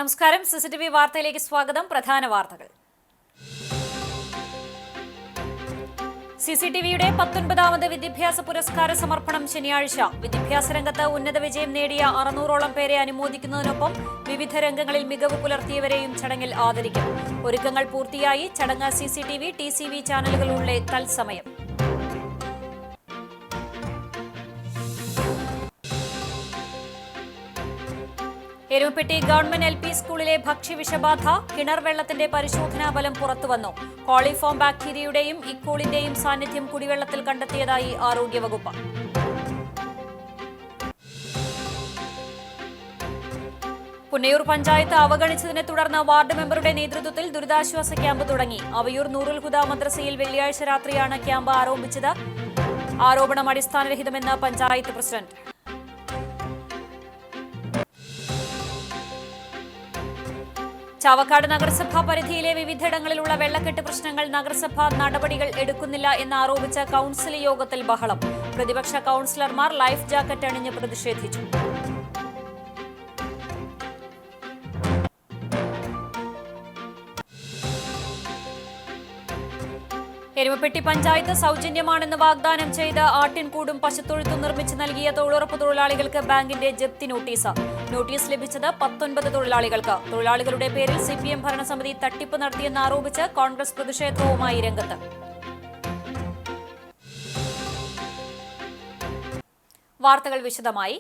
നമസ്കാരം. സിസിടിവി വാർത്തയിലേക്ക് സ്വാഗതം. പ്രധാന വാർത്തകൾ. സിസിടിവിയുടെ 19ാമത് വിദ്യാഭ്യാസ പുരസ്കാര സമർപ്പണം ശനിയാഴ്ച. വിദ്യാഭ്യാസ രംഗത്ത് ഉന്നത വിജയം നേടിയ 600ഓളം പേരെ അനുമോദിക്കുന്നതിനൊപ്പം വിവിധ രംഗങ്ങളിൽ മികവ് പുലർത്തിയവരെയും ചടങ്ങിൽ ആദരിക്കും. ഒരുക്കങ്ങൾ പൂർത്തിയായി. ചടങ്ങ് സിസിടിവി, ടിസിവി ചാനലുകളിലൂടെ തത്സമയം. എരുമപ്പെട്ടി ഗവൺമെന്റ് LP സ്കൂളിലെ ഭക്ഷ്യവിഷബാധ. കിണർ വെള്ളത്തിന്റെ പരിശോധനാ ഫലം പുറത്തുവന്നു. കോളിഫോം ബാക്ടീരിയയുടെയും ഇക്കോളിന്റെയും സാന്നിധ്യം കുടിവെള്ളത്തിൽ കണ്ടെത്തിയതായി ആരോഗ്യവകുപ്പ്. പുന്നയൂർ പഞ്ചായത്ത് അവഗണിച്ചതിനെ തുടർന്ന് വാർഡ് മെമ്പറുടെ നേതൃത്വത്തിൽ ദുരിതാശ്വാസ ക്യാമ്പ് തുടങ്ങി. അവയൂർ നൂറുൽ ഹുദ മദ്രസയിൽ വെള്ളിയാഴ്ച രാത്രിയാണ് ക്യാമ്പ് ആരംഭിച്ചത്. ആരോപണം അടിസ്ഥാനരഹിതമെന്ന് പഞ്ചായത്ത് പ്രസിഡന്റ്. ചാവക്കാട് നഗരസഭാ പരിധിയിലെ വിവിധയിടങ്ങളിലുള്ള വെള്ളക്കെട്ട് പ്രശ്നങ്ങൾ നഗരസഭ നടപടികൾ എടുക്കുന്നില്ല എന്നാരോപിച്ച് കൌൺസിൽ യോഗത്തിൽ ബഹളം. പ്രതിപക്ഷ കൌൺസിലർമാർ ലൈഫ് ജാക്കറ്റ് അണിഞ്ഞ് പ്രതിഷേധിച്ചു. എരുമപ്പെട്ടി പഞ്ചായത്ത് സൗജന്യമാണെന്ന് വാഗ്ദാനം ചെയ്ത് ആട്ടിൻകൂടും പശുത്തൊഴുത്തും നിർമ്മിച്ച് നൽകിയ തൊഴിലുറപ്പ് തൊഴിലാളികൾക്ക് ബാങ്കിന്റെ ജപ്തി നോട്ടീസ്. നോട്ടീസ് ലഭിച്ചത് 19 തൊഴിലാളികൾക്ക്. തൊഴിലാളികളുടെ പേരിൽ CPM ഭരണസമിതി തട്ടിപ്പ് നടത്തിയെന്നാരോപിച്ച് കോൺഗ്രസ് പ്രതിഷേധവുമായി രംഗത്ത്. വാർത്തകൾ വിശദമായി.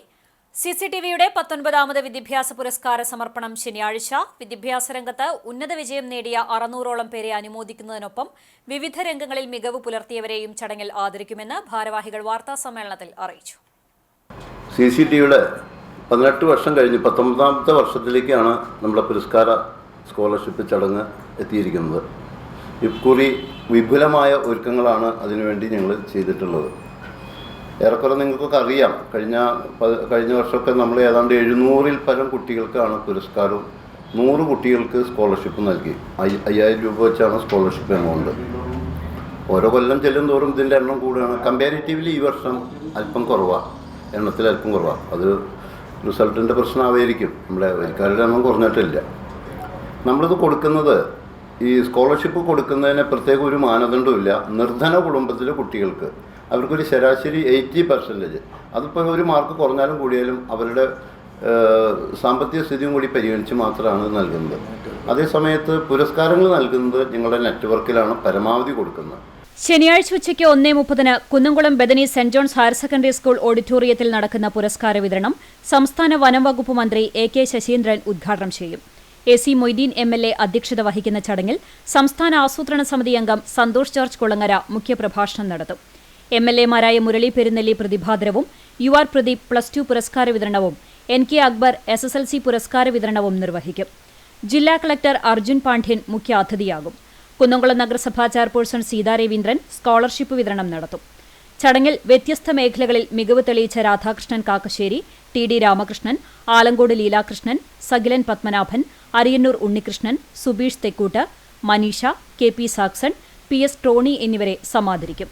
സിസിടിവിയുടെ 19ാമത് വിദ്യാഭ്യാസ പുരസ്കാര സമർപ്പണം ശനിയാഴ്ച. വിദ്യാഭ്യാസ രംഗത്ത് ഉന്നത വിജയം നേടിയ 600ഓളം പേരെ അനുമോദിക്കുന്നതിനൊപ്പം വിവിധ രംഗങ്ങളിൽ മികവ് പുലർത്തിയവരെയും ചടങ്ങിൽ ആദരിക്കുമെന്ന് ഭാരവാഹികൾ വാർത്താ സമ്മേളനത്തിൽ അറിയിച്ചു. സിസിടിവിയുടെ 18 വർഷം കഴിഞ്ഞ് 19ാമത്തെ വർഷത്തിലേക്കാണ് നമ്മുടെ പുരസ്കാര സ്കോളർഷിപ്പ് ചടങ്ങ് എത്തിയിരിക്കുന്നത്. ഇക്കുറി വിപുലമായ ഒരുക്കങ്ങളാണ് അതിനുവേണ്ടി ഞങ്ങൾ ചെയ്തിട്ടുള്ളത്. ഏറെക്കുറെ നിങ്ങൾക്കൊക്കെ അറിയാം, കഴിഞ്ഞ വർഷമൊക്കെ നമ്മൾ ഏതാണ്ട് 700-ൽ പരം കുട്ടികൾക്കാണ് പുരസ്കാരവും 100 കുട്ടികൾക്ക് സ്കോളർഷിപ്പ് നൽകി. 5000 രൂപ വെച്ചാണ് സ്കോളർഷിപ്പ് എമൗണ്ട്. ഓരോ കൊല്ലം ചെല്ലും തോറും ഇതിൻ്റെ എണ്ണം കൂടുകയാണ്. കമ്പാരിറ്റീവ്ലി ഈ വർഷം അല്പം കുറവാണ്, എണ്ണത്തിൽ അല്പം കുറവാണ്. അത് റിസൾട്ടിൻ്റെ പ്രശ്നമായിരിക്കും. നമ്മുടെ വരിക്കാരുടെ എണ്ണം കുറഞ്ഞിട്ടില്ല. നമ്മളിത് കൊടുക്കുന്നത്, ഈ സ്കോളർഷിപ്പ് കൊടുക്കുന്നതിന് പ്രത്യേക ഒരു മാനദണ്ഡമില്ല. നിർധന കുടുംബത്തിലെ കുട്ടികൾക്ക് അവർക്കൊരു ശരാശരി 80%, അതിപ്പോൾ ഒരു മാർക്ക് കുറഞ്ഞാലും കൂടിയാലും അവരുടെ സാമ്പത്തിക സ്ഥിതിയും കൂടി പരിഗണിച്ച് മാത്രമാണ് നൽകുന്നത്. അതേസമയത്ത് പുരസ്കാരങ്ങൾ നൽകുന്നത് ഞങ്ങളുടെ നെറ്റ്വർക്കിലാണ് പരമാവധി കൊടുക്കുന്നത്. ശനിയാഴ്ച ഉച്ചയ്ക്ക് 1:30 Kunnamkulam Bethany Saint John's higher secondary school ഓഡിറ്റോറിയത്തിൽ നടക്കുന്ന പുരസ്കാര വിതരണം സംസ്ഥാന വനം വകുപ്പ് മന്ത്രി AK ശശീന്ദ്രൻ ഉദ്ഘാടനം ചെയ്യും. AC മൊയ്തീൻ MLA അധ്യക്ഷത വഹിക്കുന്ന ചടങ്ങിൽ സംസ്ഥാന ആസൂത്രണ സമിതി അംഗം സന്തോഷ് ജോർജ് കുളങ്ങര മുഖ്യപ്രഭാഷണം നടത്തും. MLA-മാരായ മുരളി പെരുന്നെല്ലി പ്രതിഭാദരവും UR പ്രദീപ് +2 പുരസ്കാര വിതരണവും NK അക്ബർ SSLC പുരസ്കാര വിതരണവും നിർവഹിക്കും. ജില്ലാ കളക്ടർ അർജുൻ പാണ്ഡ്യൻ മുഖ്യാതിഥിയാകും. കുന്നംകുളം നഗരസഭാ ചെയർപേഴ്സൺ സീതാ രവീന്ദ്രൻ സ്കോളർഷിപ്പ് വിതരണം നടത്തും. ചടങ്ങിൽ വ്യത്യസ്ത മേഖലകളിൽ മികവ് തെളിയിച്ച Radhakrishnan Kakkassery, TD Ramakrishnan, Alankode Leelakrishnan, Sakilan Padmanabhan, Ariyannur Unnikrishnan, Subeesh Thekkoot, Maneesha, KP Saxon, PS Tony എന്നിവരെ സമാദരിക്കും.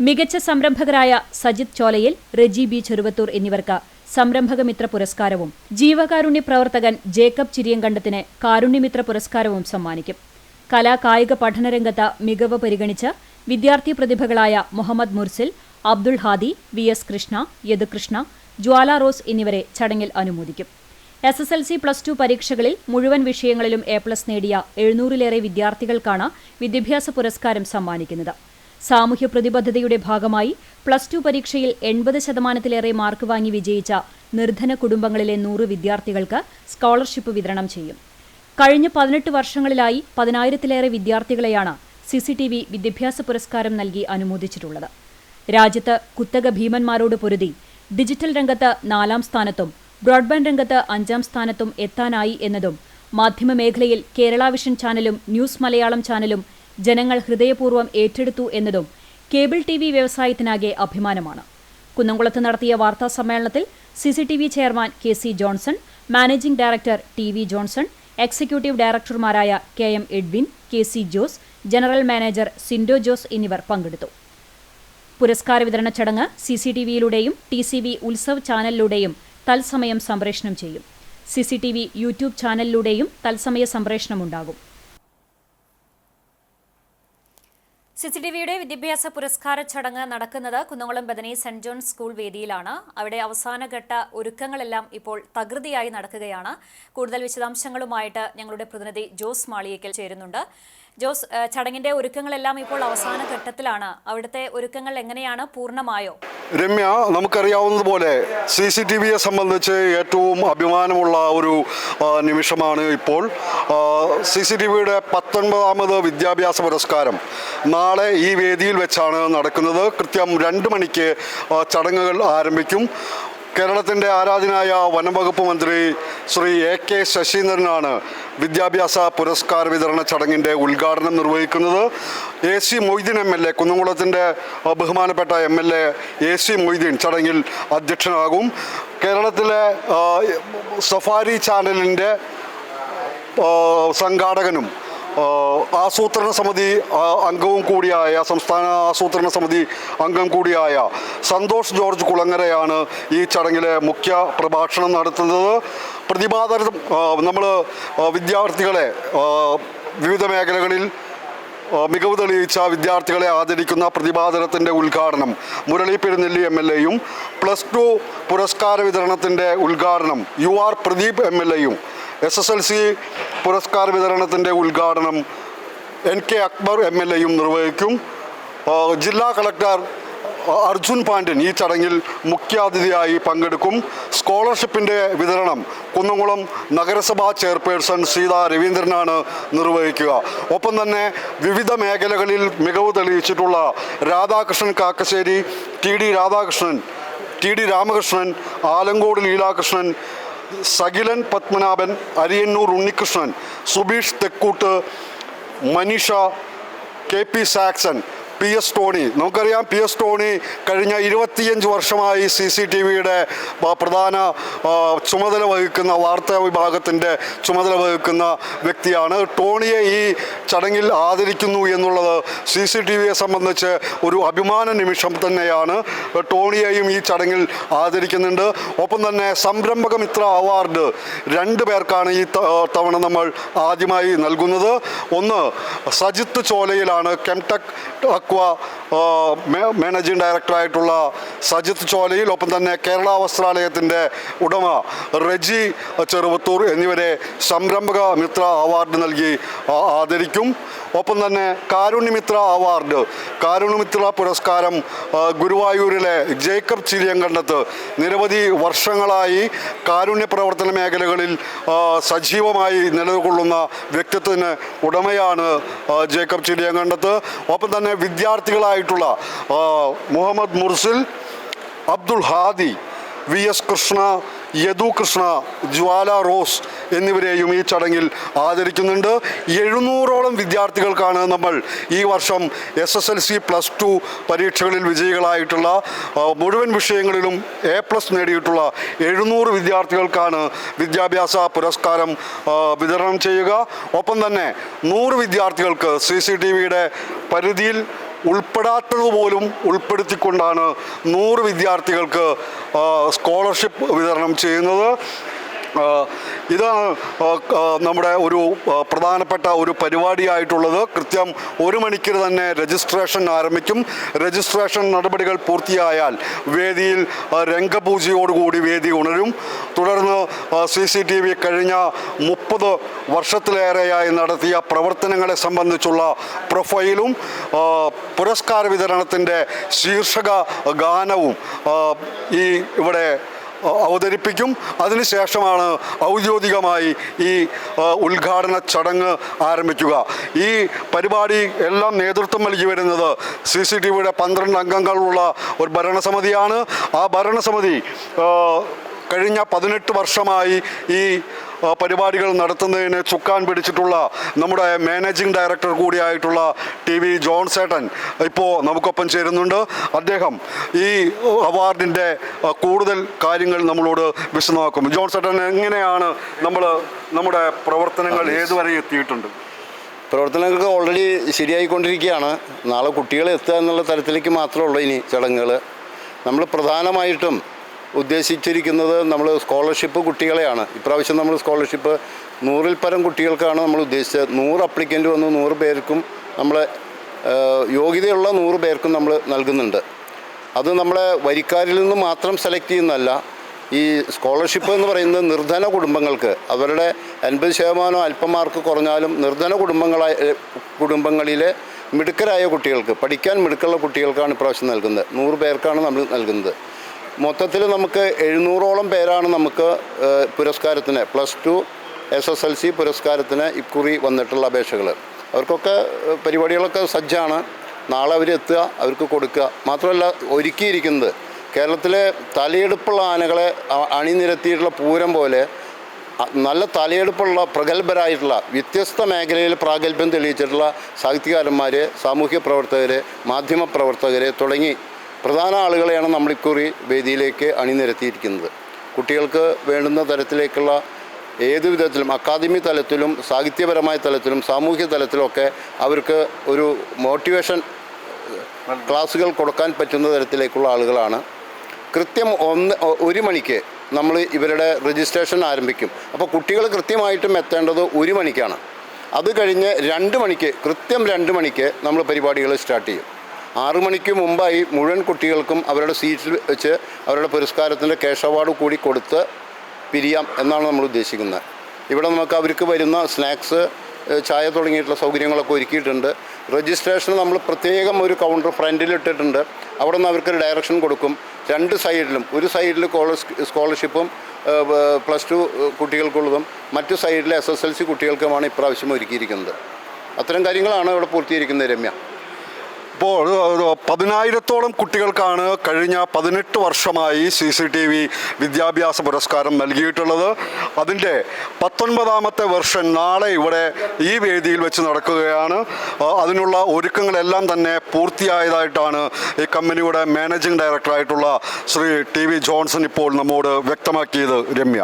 മികച്ച സംരംഭകരായ സജിത് ചോലയിൽ, റെജി B ചെറുവത്തൂർ എന്നിവർക്ക് സംരംഭകമിത്ര പുരസ്കാരവും ജീവകാരുണ്യ പ്രവർത്തകൻ ജേക്കബ് ചിരിയങ്കണ്ടത്തിന് കാരുണ്യമിത്ര പുരസ്കാരവും സമ്മാനിക്കും. കലാകായിക പഠനരംഗത്ത് മികവ് പരിഗണിച്ച് വിദ്യാർത്ഥി പ്രതിഭകളായ മുഹമ്മദ് മുർസിൽ, അബ്ദുൾ ഹാദി, VS കൃഷ്ണ, യദുകൃഷ്ണ, ജ്വാല റോസ് എന്നിവരെ ചടങ്ങിൽ അനുമോദിക്കും. SSLC +2 പരീക്ഷകളിൽ മുഴുവൻ വിഷയങ്ങളിലും A+ നേടിയ 700-ലേറെ വിദ്യാർത്ഥികൾക്കാണ് വിദ്യാഭ്യാസ പുരസ്കാരം സമ്മാനിക്കുന്നത്. സാമൂഹ്യ പ്രതിബദ്ധതയുടെ ഭാഗമായി +2 പരീക്ഷയിൽ 80%-ലേറെ മാർക്ക് വാങ്ങി വിജയിച്ച നിർധന കുടുംബങ്ങളിലെ 100 വിദ്യാർത്ഥികൾക്ക് സ്കോളർഷിപ്പ് വിതരണം ചെയ്യും. കഴിഞ്ഞ 18 വർഷങ്ങളിലായി 10,000-ലേറെ വിദ്യാർത്ഥികളെയാണ് CCTV വിദ്യാഭ്യാസ പുരസ്കാരം നൽകി അനുമോദിച്ചിട്ടുള്ളത്. രാജ്യത്ത് കുത്തക ഭീമന്മാരോട് പൊരുതി ഡിജിറ്റൽ രംഗത്ത് 4-ാം സ്ഥാനത്തും ബ്രോഡ്ബാൻഡ് രംഗത്ത് 5-ാം സ്ഥാനത്തും എത്താനായി എന്നതും മാധ്യമമേഖലയിൽ കേരള വിഷൻ ചാനലും ന്യൂസ് മലയാളം ചാനലും ജനങ്ങൾ ഹൃദയപൂർവ്വം ഏറ്റെടുത്തു എന്നതും കേബിൾ TV വ്യവസായത്തിനാകെ അഭിമാനമാണ്. കുന്നംകുളത്ത് നടത്തിയ വാർത്താ സമ്മേളനത്തിൽ CCTV chairman KC Johnson, managing director TV Johnson, executive ഡയറക്ടർമാരായ KM Edwin, KC Jose, general manager Sindo Jose എന്നിവർ പങ്കെടുത്തു. പുരസ്കാര വിതരണ ചടങ്ങ് CCTVയിലൂടെയും TCV ഉത്സവ് ചാനലിലൂടെയും തത്സമയം സംപ്രേഷണം ചെയ്യും. CCTV യൂട്യൂബ് ചാനലിലൂടെയും തത്സമയ സംപ്രേഷണമുണ്ടാകും. CCTVയുടെ വിദ്യാഭ്യാസ പുരസ്കാര ചടങ്ങ് നടക്കുന്നത് Kunnamkulam Bethany Saint John's school വേദിയിലാണ്. അവിടെ അവസാനഘട്ട ഒരുക്കങ്ങളെല്ലാം ഇപ്പോൾ തകൃതിയായി നടക്കുകയാണ്. കൂടുതൽ വിശദാംശങ്ങളുമായിട്ട് ഞങ്ങളുടെ പ്രതിനിധി ജോസ് മാളിയേക്കൽ ചേരുന്നുണ്ട്. ജോസ്, ചടങ്ങിന്റെ ഒരുക്കങ്ങളെല്ലാം ഇപ്പോൾ അവസാന ഘട്ടത്തിലാണ്. അവിടുത്തെ ഒരുക്കങ്ങൾ എങ്ങനെയാണ്? പൂർണ്ണമായോ? രമ്യ, നമുക്കറിയാവുന്നതുപോലെ CCTVയെ സംബന്ധിച്ച് ഏറ്റവും അഭിമാനമുള്ള ഒരു നിമിഷമാണ് ഇപ്പോൾ. CCTVയുടെ 19ാമത് വിദ്യാഭ്യാസ പുരസ്കാരം നാളെ ഈ വേദിയിൽ വെച്ചാണ് നടക്കുന്നത്. കൃത്യം 2 മണിക്ക് ചടങ്ങുകൾ ആരംഭിക്കും. കേരളത്തിൻ്റെ ആരാധനായ വനംവകുപ്പ് മന്ത്രി ശ്രീ AK ശശീന്ദ്രനാണ് വിദ്യാഭ്യാസ പുരസ്കാര വിതരണ ചടങ്ങിൻ്റെ ഉദ്ഘാടനം നിർവഹിക്കുന്നത്. AC മൊയ്തീൻ MLA, കുന്നംകുളത്തിൻ്റെ ബഹുമാനപ്പെട്ട MLA AC മൊയ്തീൻ ചടങ്ങിൽ അധ്യക്ഷനാകും. കേരളത്തിലെ സഫാരി ചാനലിൻ്റെ സംഘാടകനും ആസൂത്രണ സമിതി അംഗവും കൂടിയായ സംസ്ഥാന ആസൂത്രണ സമിതി അംഗം കൂടിയായ സന്തോഷ് ജോർജ് കുളങ്ങരയാണ് ഈ ചടങ്ങിലെ മുഖ്യ പ്രഭാഷണം നടത്തുന്നത്. പ്രതിഭാതരം നമ്മൾ വിദ്യാർത്ഥികളെ വിവിധ മേഖലകളിൽ മികവ് തെളിയിച്ച വിദ്യാർത്ഥികളെ ആദരിക്കുന്ന പ്രതിഭാതരത്തിൻ്റെ ഉദ്ഘാടനം മുരളി പെരുന്നെല്ലി MLAയും +2 പുരസ്കാര വിതരണത്തിൻ്റെ ഉദ്ഘാടനം UR പ്രദീപ് MLAയും SSLC പുരസ്കാര വിതരണത്തിൻ്റെ ഉദ്ഘാടനം NK അക്ബർ MLAയും നിർവഹിക്കും. ജില്ലാ കളക്ടർ അർജുൻ പാണ്ഡ്യൻ ഈ ചടങ്ങിൽ മുഖ്യാതിഥിയായി പങ്കെടുക്കും. സ്കോളർഷിപ്പിൻ്റെ വിതരണം കുന്നംകുളം നഗരസഭാ ചെയർപേഴ്സൺ സീതാ രവീന്ദ്രനാണ് നിർവഹിക്കുക. ഒപ്പം തന്നെ വിവിധ മേഖലകളിൽ മികവ് തെളിയിച്ചിട്ടുള്ള Radhakrishnan Kakkassery, TD Ramakrishnan, Alankode Leelakrishnan, Sakilan Padmanabhan, Ariyannur Unnikrishnan, Subeesh Thekkoot, Maneesha, KP Saxon, PS Tony. നമുക്കറിയാം, PS ടോണി കഴിഞ്ഞ 25 വർഷമായി CCTVയുടെ പ്രധാന ചുമതല വഹിക്കുന്ന വാർത്താ വിഭാഗത്തിൻ്റെ ചുമതല വഹിക്കുന്ന വ്യക്തിയാണ്. ടോണിയെ ഈ ചടങ്ങിൽ ആദരിക്കുന്നു എന്നുള്ളത് CCTVയെ സംബന്ധിച്ച് ഒരു അഭിമാന നിമിഷം തന്നെയാണ്. ടോണിയെയും ഈ ചടങ്ങിൽ ആദരിക്കുന്നുണ്ട്. ഒപ്പം തന്നെ സംരംഭക മിത്ര അവാർഡ് 2 പേർക്കാണ് ഈ തവണ നമ്മൾ ആദ്യമായി നൽകുന്നത്. ഒന്ന് സജിത്ത് ചോലയിലാണ്. കെംടെക് മാനേജിംഗ് ഡയറക്ടറായിട്ടുള്ള സജിത്ത് ചോലയിൽ. ഒപ്പം തന്നെ കേരള വസ്ത്രാലയത്തിൻ്റെ ഉടമ റെജി ചെറുവത്തൂർ എന്നിവരെ സംരംഭക മിത്ര അവാർഡ് നൽകി ആദരിക്കും. ഒപ്പം തന്നെ കാരുണ്യമിത്ര അവാർഡ്, കാരുണ്യമിത്ര പുരസ്കാരം ഗുരുവായൂരിലെ ജേക്കബ് ചിരിയങ്കണ്ടത്ത് നിരവധി വർഷങ്ങളായി കാരുണ്യ പ്രവർത്തന മേഖലകളിൽ സജീവമായി നിലകൊള്ളുന്ന വ്യക്തിത്വത്തിന് ഉടമയാണ് ജേക്കബ് ചിരിയങ്കണ്ടത്ത്. ഒപ്പം തന്നെ വിദ്യാർത്ഥികളായിട്ടുള്ള മുഹമ്മദ് മുർസിൽ, അബ്ദുൾ ഹാദി, VS കൃഷ്ണ, യദു കൃഷ്ണ, ജ്വാല റോസ് എന്നിവരെയും ഈ ചടങ്ങിൽ ആദരിക്കുന്നുണ്ട്. 700ഓളം വിദ്യാർത്ഥികൾക്കാണ് നമ്മൾ ഈ വർഷം SSLC +2 പരീക്ഷകളിൽ വിജയികളായിട്ടുള്ള മുഴുവൻ വിഷയങ്ങളിലും A+ നേടിയിട്ടുള്ള 700 വിദ്യാർത്ഥികൾക്കാണ് വിദ്യാഭ്യാസ പുരസ്കാരം വിതരണം ചെയ്യുക. ഒപ്പം തന്നെ 100 വിദ്യാർത്ഥികൾക്ക് CCTVയുടെ പരിധിയിൽ ഉൾപ്പെടാത്തതുപോലും ഉൾപ്പെടുത്തിക്കൊണ്ടാണ് 100 വിദ്യാർത്ഥികൾക്ക് സ്കോളർഷിപ്പ് വിതരണം ചെയ്യുന്നത്. ഇതാണ് നമ്മുടെ ഒരു പ്രധാനപ്പെട്ട ഒരു പരിപാടിയായിട്ടുള്ളത്. കൃത്യം 1 മണിക്ക് തന്നെ രജിസ്ട്രേഷൻ ആരംഭിക്കും. രജിസ്ട്രേഷൻ നടപടികൾ പൂർത്തിയായാൽ വേദിയിൽ രംഗപൂജയോടുകൂടി വേദി ഉണരും. തുടർന്ന് CCTV കഴിഞ്ഞ 30 വർഷത്തിലേറെയായി നടത്തിയ പ്രവർത്തനങ്ങളെ സംബന്ധിച്ചുള്ള പ്രൊഫൈലും പുരസ്കാര വിതരണത്തിൻ്റെ ശീർഷക ഗാനവും ഇവിടെ അവതരിപ്പിക്കും. അതിനുശേഷമാണ് ഔദ്യോഗികമായി ഈ ഉദ്ഘാടന ചടങ്ങ് ആരംഭിക്കുക. ഈ പരിപാടി എല്ലാം നേതൃത്വം നൽകി വരുന്നത് CCTVയുടെ 12 അംഗങ്ങളുള്ള ഒരു ഭരണസമിതിയാണ്. ആ ഭരണസമിതി കഴിഞ്ഞ 18 വർഷമായി ഈ പരിപാടികൾ നടത്തുന്നതിന് ചുക്കാൻ പിടിച്ചിട്ടുള്ള നമ്മുടെ മാനേജിംഗ് ഡയറക്ടർ കൂടിയായിട്ടുള്ള TV ജോൺസേട്ടൻ ഇപ്പോൾ നമുക്കൊപ്പം ചേരുന്നുണ്ട്. അദ്ദേഹം ഈ അവാർഡിൻ്റെ കൂടുതൽ കാര്യങ്ങൾ നമ്മളോട് വിശദമാക്കും. ജോൺസേട്ടൻ, എങ്ങനെയാണ് നമ്മുടെ പ്രവർത്തനങ്ങൾ ഏതുവരെ എത്തിയിട്ടുണ്ട്? പ്രവർത്തനങ്ങൾക്ക് ഓൾറെഡി ശരിയായിക്കൊണ്ടിരിക്കുകയാണ്. നാളെ കുട്ടികളെ എത്തുക എന്നുള്ള തരത്തിലേക്ക് മാത്രമേ ഉള്ളൂ ഇനി ചടങ്ങുകൾ. നമ്മൾ പ്രധാനമായിട്ടും ഉദ്ദേശിച്ചിരിക്കുന്നത് നമ്മൾ സ്കോളർഷിപ്പ് കുട്ടികളെയാണ്. ഇപ്രാവശ്യം നമ്മൾ സ്കോളർഷിപ്പ് 100-ൽ പരം കുട്ടികൾക്കാണ് നമ്മൾ ഉദ്ദേശിച്ചത്. 100 അപ്ലിക്കൻ്റ് വന്നു, 100 പേർക്കും നമ്മൾ യോഗ്യതയുള്ള 100 പേർക്കും നമ്മൾ നൽകുന്നുണ്ട്. അത് നമ്മളെ വരിക്കാരിൽ നിന്ന് മാത്രം സെലക്ട് ചെയ്യുന്നതല്ല. ഈ സ്കോളർഷിപ്പ് എന്ന് പറയുന്നത് നിർധന കുടുംബങ്ങൾക്ക്, അവരുടെ 50% അല്പം മാർക്ക് കുറഞ്ഞാലും നിർധന കുടുംബങ്ങളിലെ മിടുക്കരായ കുട്ടികൾക്ക്, പഠിക്കാൻ മിടുക്കുള്ള കുട്ടികൾക്കാണ് ഇപ്രാവശ്യം നൽകുന്നത്. 100 പേർക്കാണ് നമ്മൾ നൽകുന്നത്. മൊത്തത്തിൽ നമുക്ക് 700ഓളം പേരാണ് നമുക്ക് പുരസ്കാരത്തിന് +2 SSLC പുരസ്കാരത്തിന് ഇക്കുറി വന്നിട്ടുള്ള അപേക്ഷകൾ. അവർക്കൊക്കെ പരിപാടികളൊക്കെ സജ്ജാണ്. നാളെ അവരെത്തുക, അവർക്ക് കൊടുക്കുക. മാത്രമല്ല ഒരുക്കിയിരിക്കുന്നത് കേരളത്തിലെ തലയെടുപ്പുള്ള ആനകളെ അണിനിരത്തിയിട്ടുള്ള പൂരം പോലെ നല്ല തലയെടുപ്പുള്ള പ്രഗത്ഭരായിട്ടുള്ള വ്യത്യസ്ത മേഖലയിൽ പ്രാഗൽഭ്യം തെളിയിച്ചിട്ടുള്ള സാഹിത്യകാരന്മാർ, സാമൂഹ്യ പ്രവർത്തകർ, മാധ്യമ പ്രവർത്തകർ തുടങ്ങി പ്രധാന ആളുകളെയാണ് നമ്മളിക്കുറി വേദിയിലേക്ക് അണിനിരത്തിയിരിക്കുന്നത്. കുട്ടികൾക്ക് വേണ്ടുന്ന തരത്തിലേക്കുള്ള ഏതു വിധത്തിലും അക്കാദമി തലത്തിലും സാഹിത്യപരമായ തലത്തിലും സാമൂഹ്യ തലത്തിലുമൊക്കെ അവർക്ക് ഒരു മോട്ടിവേഷൻ ക്ലാസ്സുകൾ കൊടുക്കാൻ പറ്റുന്ന തരത്തിലേക്കുള്ള ആളുകളാണ്. കൃത്യം 1 മണിക്ക് നമ്മൾ ഇവരുടെ രജിസ്ട്രേഷൻ ആരംഭിക്കും. അപ്പോൾ കുട്ടികൾ കൃത്യമായിട്ടും എത്തേണ്ടത് 1 മണിക്കാണ്. അത് കഴിഞ്ഞ് 2 മണിക്ക്, കൃത്യം 2 മണിക്ക് നമ്മൾ പരിപാടികൾ സ്റ്റാർട്ട് ചെയ്യും. 6 മണിക്ക് മുമ്പായി മുഴുവൻ കുട്ടികൾക്കും അവരുടെ സീറ്റിൽ വെച്ച് അവരുടെ പുരസ്കാരത്തിൻ്റെ ക്യാഷ് അവാർഡ് കൂടി കൊടുത്ത് പിരിയാം എന്നാണ് നമ്മൾ ഉദ്ദേശിക്കുന്നത്. ഇവിടെ നമുക്ക് അവർക്ക് വരുന്ന സ്നാക്സ്, ചായ തുടങ്ങിയിട്ടുള്ള സൗകര്യങ്ങളൊക്കെ ഒരുക്കിയിട്ടുണ്ട്. രജിസ്ട്രേഷൻ നമ്മൾ പ്രത്യേകം ഒരു കൗണ്ടർ ഫ്രണ്ടിലിട്ടിട്ടുണ്ട്. അവിടെ നിന്ന് അവർക്കൊരു ഡയറക്ഷൻ കൊടുക്കും. 2 സൈഡിലും, ഒരു സൈഡിൽ സ്കോളർഷിപ്പും +2 കുട്ടികൾക്കുള്ളതും മറ്റു സൈഡിൽ SSLC കുട്ടികൾക്കുമാണ് ഇപ്രാവശ്യം ഒരുക്കിയിരിക്കുന്നത്. അത്തരം കാര്യങ്ങളാണ് ഇവിടെ പൂർത്തീകരിക്കുന്നത്. രമ്യ, ഇപ്പോൾ 10,000-ഓളം കുട്ടികൾക്കാണ് കഴിഞ്ഞ 18 വർഷമായി CCTV വിദ്യാഭ്യാസ പുരസ്കാരം നൽകിയിട്ടുള്ളത്. അതിൻ്റെ 19ാമത്തെ വെർഷൻ നാളെ ഇവിടെ ഈ വേദിയിൽ വെച്ച് നടക്കുകയാണ്. അതിനുള്ള ഒരുക്കങ്ങളെല്ലാം തന്നെ പൂർത്തിയായതായിട്ടാണ് ഈ കമ്പനിയുടെ മാനേജിംഗ് ഡയറക്ടറായിട്ടുള്ള ശ്രീ TV ജോൺസൺ ഇപ്പോൾ നമ്മോട് വ്യക്തമാക്കിയത്. രമ്യ,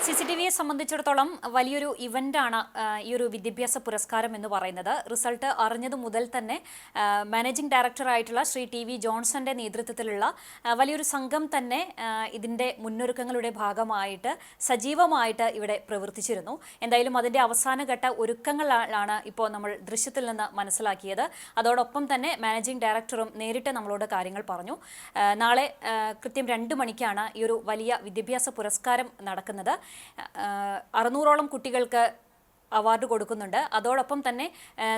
CCTVയെ സംബന്ധിച്ചിടത്തോളം വലിയൊരു ഇവൻ്റാണ് ഈ ഒരു വിദ്യാഭ്യാസ പുരസ്കാരം എന്ന് പറയുന്നത്. റിസൾട്ട് അറിഞ്ഞതു മുതൽ തന്നെ മാനേജിംഗ് ഡയറക്ടറായിട്ടുള്ള ശ്രീ TV ജോൺസന്റെ നേതൃത്വത്തിലുള്ള വലിയൊരു സംഘം തന്നെ ഇതിൻ്റെ മുന്നൊരുക്കങ്ങളുടെ ഭാഗമായിട്ട് സജീവമായിട്ട് ഇവിടെ പ്രവർത്തിച്ചിരുന്നു. എന്തായാലും അതിൻ്റെ അവസാനഘട്ട ഒരുക്കങ്ങളാണ് ഇപ്പോൾ നമ്മൾ ദൃശ്യത്തിൽ നിന്ന് മനസ്സിലാക്കിയത്. അതോടൊപ്പം തന്നെ മാനേജിംഗ് ഡയറക്ടറും നേരിട്ട് നമ്മളോട് കാര്യങ്ങൾ പറഞ്ഞു. നാളെ കൃത്യം 2 മണിക്കാണ് ഈ ഒരു വലിയ വിദ്യാഭ്യാസ പുരസ്കാരം നടക്കുന്നത്. 600ഓളം കുട്ടികൾക്ക് അവാർഡ് കൊടുക്കുന്നുണ്ട്. അതോടൊപ്പം തന്നെ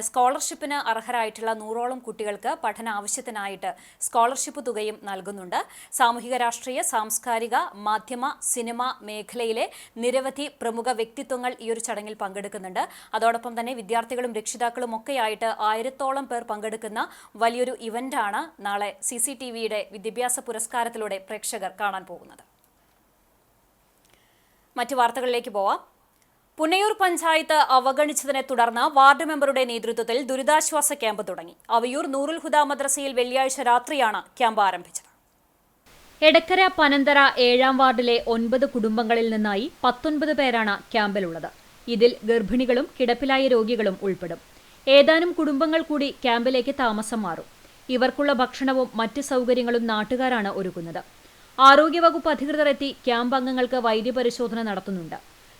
സ്കോളർഷിപ്പിന് അർഹരായിട്ടുള്ള 100ഓളം കുട്ടികൾക്ക് പഠന ആവശ്യത്തിനായിട്ട് സ്കോളർഷിപ്പ് തുകയും നൽകുന്നുണ്ട്. സാമൂഹിക രാഷ്ട്രീയ സാംസ്കാരിക മാധ്യമ സിനിമ മേഖലയിലെ നിരവധി പ്രമുഖ വ്യക്തിത്വങ്ങൾ ഈ ഒരു ചടങ്ങിൽ പങ്കെടുക്കുന്നുണ്ട്. അതോടൊപ്പം തന്നെ വിദ്യാർത്ഥികളും രക്ഷിതാക്കളും ഒക്കെയായിട്ട് 1000ഓളം പേർ പങ്കെടുക്കുന്ന വലിയൊരു ഇവൻ്റാണ് നാളെ CCTVയുടെ വിദ്യാഭ്യാസ പുരസ്കാരത്തിലൂടെ പ്രേക്ഷകർ കാണാൻ പോകുന്നത്. മറ്റു വാർത്തകളിലേക്ക് പോവാം. പുന്നയൂർ പഞ്ചായത്ത് അവഗണിച്ചതിനെ തുടർന്ന് വാർഡ് മെമ്പറുടെ നേതൃത്വത്തിൽ ദുരിതാശ്വാസ ക്യാമ്പ് തുടങ്ങി. അവയൂർ നൂറുൽ ഹുദ മദ്രസയിൽ വെള്ളിയാഴ്ച രാത്രിയാണ് ക്യാമ്പ് ആരംഭിച്ചത്. എടക്കര പനന്തറ 7ാം വാർഡിലെ 9 കുടുംബങ്ങളിൽ നിന്നായി 19 പേരാണ് ക്യാമ്പിലുള്ളത്. ഇതിൽ ഗർഭിണികളും കിടപ്പിലായ രോഗികളും ഉൾപ്പെടും. ഏതാനും കുടുംബങ്ങൾ കൂടി ക്യാമ്പിലേക്ക് താമസം മാറും. ഇവർക്കുള്ള ഭക്ഷണവും മറ്റ് സൗകര്യങ്ങളും നാട്ടുകാരാണ് ഒരുക്കുന്നത്. ആരോഗ്യവകുപ്പ് അധികൃതർ എത്തി ക്യാമ്പ് അംഗങ്ങൾക്ക് വൈദ്യപരിശോധന നടത്തുന്നുണ്ട്.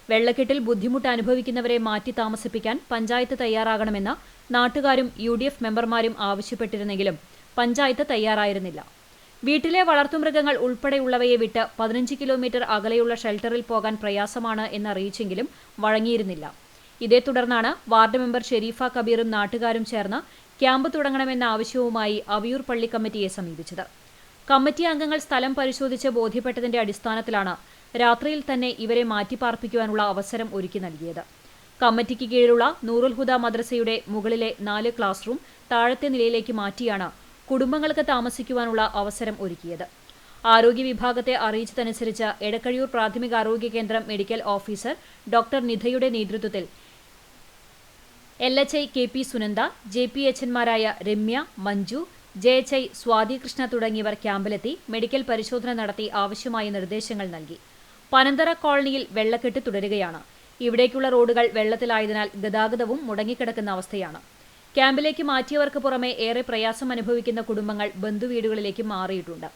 വെള്ളക്കെട്ടിൽ ബുദ്ധിമുട്ട് അനുഭവിക്കുന്നവരെ മാറ്റി താമസിപ്പിക്കാൻ പഞ്ചായത്ത് തയ്യാറാകണമെന്ന് നാട്ടുകാരും UDF മെമ്പർമാരും ആവശ്യപ്പെട്ടിരുന്നെങ്കിലും പഞ്ചായത്ത് തയ്യാറായിരുന്നില്ല. വീട്ടിലെ വളർത്തുമൃഗങ്ങൾ ഉൾപ്പെടെയുള്ളവയെ വിട്ട് 15 കിലോമീറ്റർ അകലെയുള്ള ഷെൽട്ടറിൽ പോകാൻ പ്രയാസമാണ് എന്നറിയിച്ചെങ്കിലും വഴങ്ങിയിരുന്നില്ല. ഇതേ തുടർന്നാണ് വാർഡ് മെമ്പർ ഷെരീഫ കബീറും നാട്ടുകാരും ചേർന്ന് ക്യാമ്പ് തുടങ്ങണമെന്ന ആവശ്യവുമായി അവയൂർ പള്ളി കമ്മിറ്റിയെ സമീപിച്ചത്. കമ്മിറ്റി അംഗങ്ങൾ സ്ഥലം പരിശോധിച്ച് ബോധ്യപ്പെട്ടതിന്റെ അടിസ്ഥാനത്തിലാണ് രാത്രിയിൽ തന്നെ ഇവരെ മാറ്റിപ്പാർപ്പിക്കുവാനുള്ള അവസരം ഒരുക്കി നൽകിയത്. കമ്മിറ്റിക്ക് കീഴിലുള്ള നൂറുൽ ഹുദ മദ്രസയുടെ മുകളിലെ 4 ക്ലാസ് റൂം താഴത്തെ നിലയിലേക്ക് മാറ്റിയാണ് കുടുംബങ്ങൾക്ക് താമസിക്കുവാനുള്ള അവസരം ഒരുക്കിയത്. ആരോഗ്യ വിഭാഗത്തെ അറിയിച്ചതനുസരിച്ച് എടക്കഴിയൂർ പ്രാഥമികാരോഗ്യ കേന്ദ്രം മെഡിക്കൽ ഓഫീസർ ഡോക്ടർ നിധയുടെ നേതൃത്വത്തിൽ LHI KP Sunanda, JPHന്മാരായ Ramya, Manju, JHI Swathi Krishna തുടങ്ങിയവർ ക്യാമ്പിലെത്തി മെഡിക്കൽ പരിശോധന നടത്തി ആവശ്യമായ നിർദ്ദേശങ്ങൾ നൽകി. പനന്തറ കോളനിയിൽ വെള്ളക്കെട്ട് തുടരുകയാണ്. ഇവിടേക്കുള്ള റോഡുകൾ വെള്ളത്തിലായതിനാൽ ഗതാഗതവും മുടങ്ങിക്കിടക്കുന്ന അവസ്ഥയാണ്. ക്യാമ്പിലേക്ക് മാറ്റിയവർക്ക് പുറമെ ഏറെ പ്രയാസം അനുഭവിക്കുന്ന കുടുംബങ്ങൾ ബന്ധുവീടുകളിലേക്ക് മാറിയിട്ടുണ്ട്.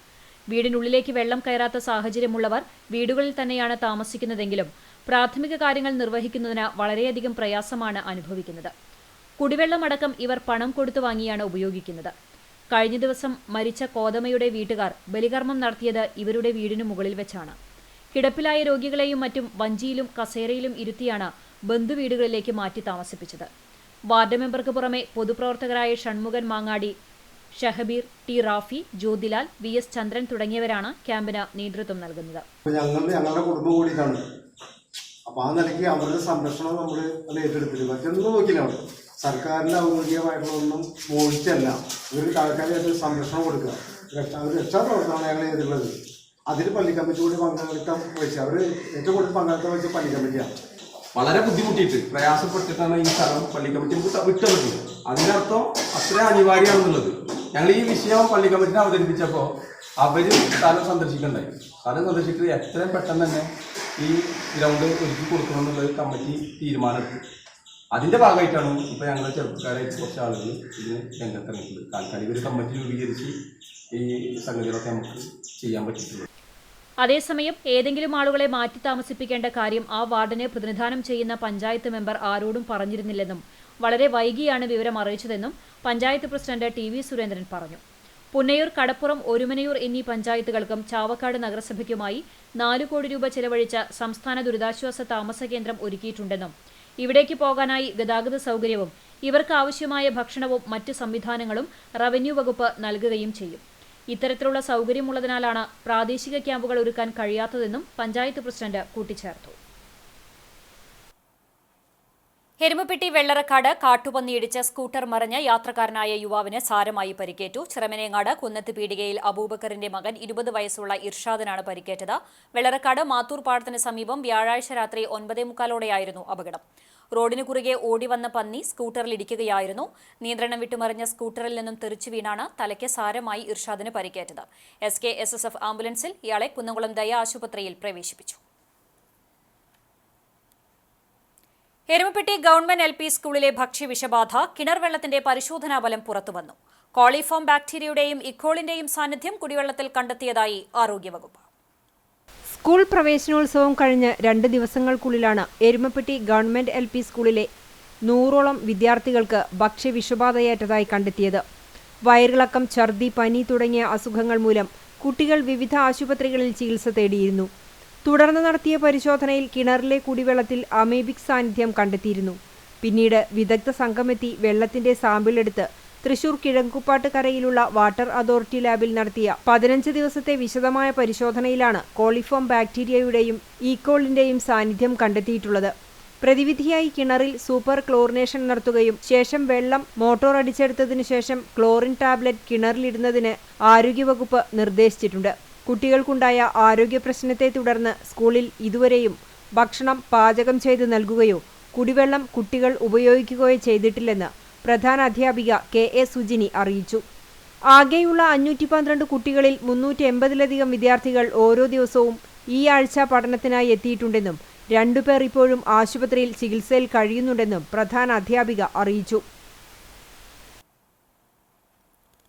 വീടിനുള്ളിലേക്ക് വെള്ളം കയറാത്ത സാഹചര്യമുള്ളവർ വീടുകളിൽ തന്നെയാണ് താമസിക്കുന്നതെങ്കിലും പ്രാഥമിക കാര്യങ്ങൾ നിർവഹിക്കുന്നതിന് വളരെയധികം പ്രയാസമാണ് അനുഭവിക്കുന്നത്. കുടിവെള്ളമടക്കം ഇവർ പണം കൊടുത്തു വാങ്ങിയാണ് ഉപയോഗിക്കുന്നത്. കഴിഞ്ഞ ദിവസം മരിച്ച കോതമയുടെ വീട്ടുകാർ ബലികർമ്മം നടത്തിയത് ഇവരുടെ വീടിനു മുകളിൽ വെച്ചാണ്. കിടപ്പിലായ രോഗികളെയും മറ്റും വഞ്ചിയിലും കസേരയിലും ഇരുത്തിയാണ് ബന്ധുവീടുകളിലേക്ക് മാറ്റി താമസിപ്പിച്ചത്. വാർഡ് മെമ്പർക്ക് പുറമെ പൊതുപ്രവർത്തകരായ ഷൺമുഖൻ മാങ്ങാടി, ഷഹബീർ, ടി റാഫി, ജ്യോതിലാൽ, VS ചന്ദ്രൻ തുടങ്ങിയവരാണ് ക്യാമ്പിന് നേതൃത്വം നൽകുന്നത്. ഞങ്ങളുടെ കുടുംബം കൂടിയിട്ടാണ്. അപ്പോൾ ആ നിലയ്ക്ക് അവരുടെ സംരക്ഷണം നമ്മൾ ഏറ്റെടുത്തില്ല. മറ്റൊന്നും നോക്കില്ല. അവിടെ സർക്കാരിൻ്റെ ഔദ്യോഗികമായിട്ടുള്ളതൊന്നും മോഹിച്ചല്ല. ഇവർ താൽക്കാലികമായിട്ട് സംരക്ഷണം കൊടുക്കുക. രക്ഷാപ്രവർത്തനമാണ് ഞങ്ങൾ ചെയ്തിട്ടുള്ളത്. അതിൽ പള്ളി കമ്മിറ്റി കൂടി പങ്കാളിത്തം വെച്ച് അവർ ഏറ്റവും കൂടുതൽ പങ്കാളിത്തം വെച്ച് പള്ളി കമ്മിറ്റിയാണ്. വളരെ ബുദ്ധിമുട്ടിയിട്ട് പ്രയാസപ്പെട്ടിട്ടാണ് ഈ സ്ഥലം പള്ളി കമ്മിറ്റി വിട്ടുള്ളത്. അതിനർത്ഥം അത്ര അനിവാര്യമാണെന്നുള്ളത്. ഞങ്ങൾ ഈ വിഷയം പള്ളി കമ്മിറ്റിനെ അവതരിപ്പിച്ചപ്പോൾ അവർ സ്ഥലം സന്ദർശിക്കണ്ടായി. സ്ഥലം സന്ദർശിച്ചിട്ട് എത്രയും പെട്ടെന്ന് തന്നെ ഈ ഗ്രൗണ്ട് ഒരുക്കി കൊടുക്കണമെന്നുള്ളത് കമ്മിറ്റി തീരുമാനമെടുത്തു. അതിൻ്റെ ഭാഗമായിട്ടാണ് ഇപ്പോൾ ഞങ്ങളുടെ ചെറുപ്പക്കാരായിട്ട് കുറച്ച് ആളുകൾ ഇതിന് രംഗത്തിറങ്ങിയിട്ടുള്ളത്. താൽക്കാലിക ഒരു കമ്മിറ്റി രൂപീകരിച്ച് ഈ സംഗതികളൊക്കെ നമുക്ക് ചെയ്യാൻ പറ്റിയിട്ടുള്ളത്. അതേസമയം ഏതെങ്കിലും ആളുകളെ മാറ്റി താമസിപ്പിക്കേണ്ട കാര്യം ആ വാർഡിനെ പ്രതിനിധാനം ചെയ്യുന്ന പഞ്ചായത്ത് മെമ്പർ ആരോടും പറഞ്ഞിരുന്നില്ലെന്നും വളരെ വൈകിയാണ് വിവരം അറിയിച്ചതെന്നും പഞ്ചായത്ത് പ്രസിഡന്റ് TV സുരേന്ദ്രൻ പറഞ്ഞു. പുന്നയൂർ, കടപ്പുറം, ഒരുമനയൂർ എന്നീ പഞ്ചായത്തുകൾക്കും ചാവക്കാട് നഗരസഭയ്ക്കുമായി 4 കോടി രൂപ ചെലവഴിച്ച സംസ്ഥാന ദുരിതാശ്വാസ താമസ കേന്ദ്രം ഒരുക്കിയിട്ടുണ്ടെന്നും ഇവിടേക്ക് പോകാനായി ഗതാഗത സൗകര്യവും ഇവർക്ക് ആവശ്യമായ ഭക്ഷണവും മറ്റ് സംവിധാനങ്ങളും റവന്യൂ വകുപ്പ് നൽകുകയും ചെയ്യും. ഇത്തരത്തിലുള്ള സൗകര്യമുള്ളതിനാലാണ് പ്രാദേശിക ക്യാമ്പുകൾ ഒരുക്കാൻ കഴിയാത്തതെന്നും പഞ്ചായത്ത് പ്രസിഡന്റ് കൂട്ടിച്ചേർത്തു. എരുമപ്പെട്ടി വെള്ളറക്കാട് കാട്ടുപന്നിയിടിച്ച് സ്കൂട്ടർ മറിഞ്ഞ യാത്രക്കാരനായ യുവാവിന് സാരമായി പരിക്കേറ്റു. ചിറമനേങ്ങാട് കുന്നത്ത് പീടികയിൽ അബൂബക്കറിന്റെ മകൻ 20 വയസ്സുള്ള ഇർഷാദിനാണ് പരിക്കേറ്റത്. വെള്ളറക്കാട് മാത്തൂർ പാടത്തിന് സമീപം വ്യാഴാഴ്ച രാത്രി 9:45 അപകടം. റോഡിനു കുറുകെ ഓടിവന്ന പന്നി സ്കൂട്ടറിലിടിക്കുകയായിരുന്നു. നിയന്ത്രണം വിട്ടുമറിഞ്ഞ സ്കൂട്ടറിൽ നിന്നും തെറിച്ചു വീണാണ് തലയ്ക്ക് സാരമായി ഇർഷാദിന് പരിക്കേറ്റത്. SKSSF ആംബുലൻസിൽ ഇയാളെ കുന്നംകുളം ദയ ആശുപത്രിയിൽ പ്രവേശിപ്പിച്ചു. എരുമപ്പെട്ടി ഗവൺമെന്റ് LP സ്കൂളിലെ ഭക്ഷ്യവിഷബാധ. കിണർ വെള്ളത്തിന്റെ പരിശോധനാ ഫലം പുറത്തുവന്നു. കോളിഫോം ബാക്ടീരിയയുടെയും ഇക്കോളിന്റെയും സാന്നിധ്യം കുടിവെള്ളത്തിൽ കണ്ടെത്തിയതായി ആരോഗ്യവകുപ്പ്. സ്കൂൾ പ്രവേശനോത്സവം കഴിഞ്ഞ് 2 ദിവസങ്ങൾക്കുള്ളിലാണ് എരുമപ്പെട്ടി ഗവൺമെന്റ് LP സ്കൂളിലെ 100ഓളം വിദ്യാർത്ഥികൾക്ക് ഭക്ഷ്യവിഷബാധയേറ്റതായി കണ്ടെത്തിയത്. വയറിളക്കം, ഛർദി, പനി തുടങ്ങിയ അസുഖങ്ങൾ മൂലം കുട്ടികൾ വിവിധ ആശുപത്രികളിൽ ചികിത്സ തേടിയിരുന്നു. തുടർന്ന് നടത്തിയ പരിശോധനയിൽ കിണറിലെ കുടിവെള്ളത്തിൽ അമേബിക് സാന്നിധ്യം കണ്ടെത്തിയിരുന്നു. പിന്നീട് വിദഗ്ധ സംഘമെത്തി വെള്ളത്തിന്റെ സാമ്പിളെടുത്ത് തൃശൂർ കിഴക്കുപാട്ട് കരയിലുള്ള വാട്ടർ അതോറിറ്റി ലാബിൽ നടത്തിയ 15 ദിവസത്തെ വിശദമായ പരിശോധനയിലാണ് കോളിഫോം ബാക്ടീരിയയുടെയും ഈക്കോളിന്റെയും സാന്നിധ്യം കണ്ടെത്തിയിട്ടുള്ളത്. പ്രതിവിധിയായി കിണറിൽ സൂപ്പർ ക്ലോറിനേഷൻ നടത്തുകയും ശേഷം വെള്ളം മോട്ടോർ അടിച്ചെടുത്തതിനു ശേഷം ക്ലോറിൻ ടാബ്ലറ്റ് കിണറിലിടുന്നതിന് ആരോഗ്യവകുപ്പ് നിർദ്ദേശിച്ചിട്ടുണ്ട്. കുട്ടികൾക്കുണ്ടായ ആരോഗ്യ പ്രശ്നത്തെ തുടർന്ന് സ്കൂളിൽ ഇതുവരെയും ഭക്ഷണം പാചകം ചെയ്ത് നൽകുകയോ കുടിവെള്ളം കുട്ടികൾ ഉപയോഗിക്കുകയോ ചെയ്തിട്ടില്ലെന്ന് പ്രധാന അധ്യാപിക KA സുജിനി അറിയിച്ചു. ആകെയുള്ള 512 കുട്ടികളിൽ 380ലധികം വിദ്യാർത്ഥികൾ ഓരോ ദിവസവും ഈ ആഴ്ച പഠനത്തിനായി എത്തിയിട്ടുണ്ടെന്നും 2 പേർ ഇപ്പോഴും ആശുപത്രിയിൽ ചികിത്സയിൽ കഴിയുന്നുണ്ടെന്നും പ്രധാന അധ്യാപിക അറിയിച്ചു.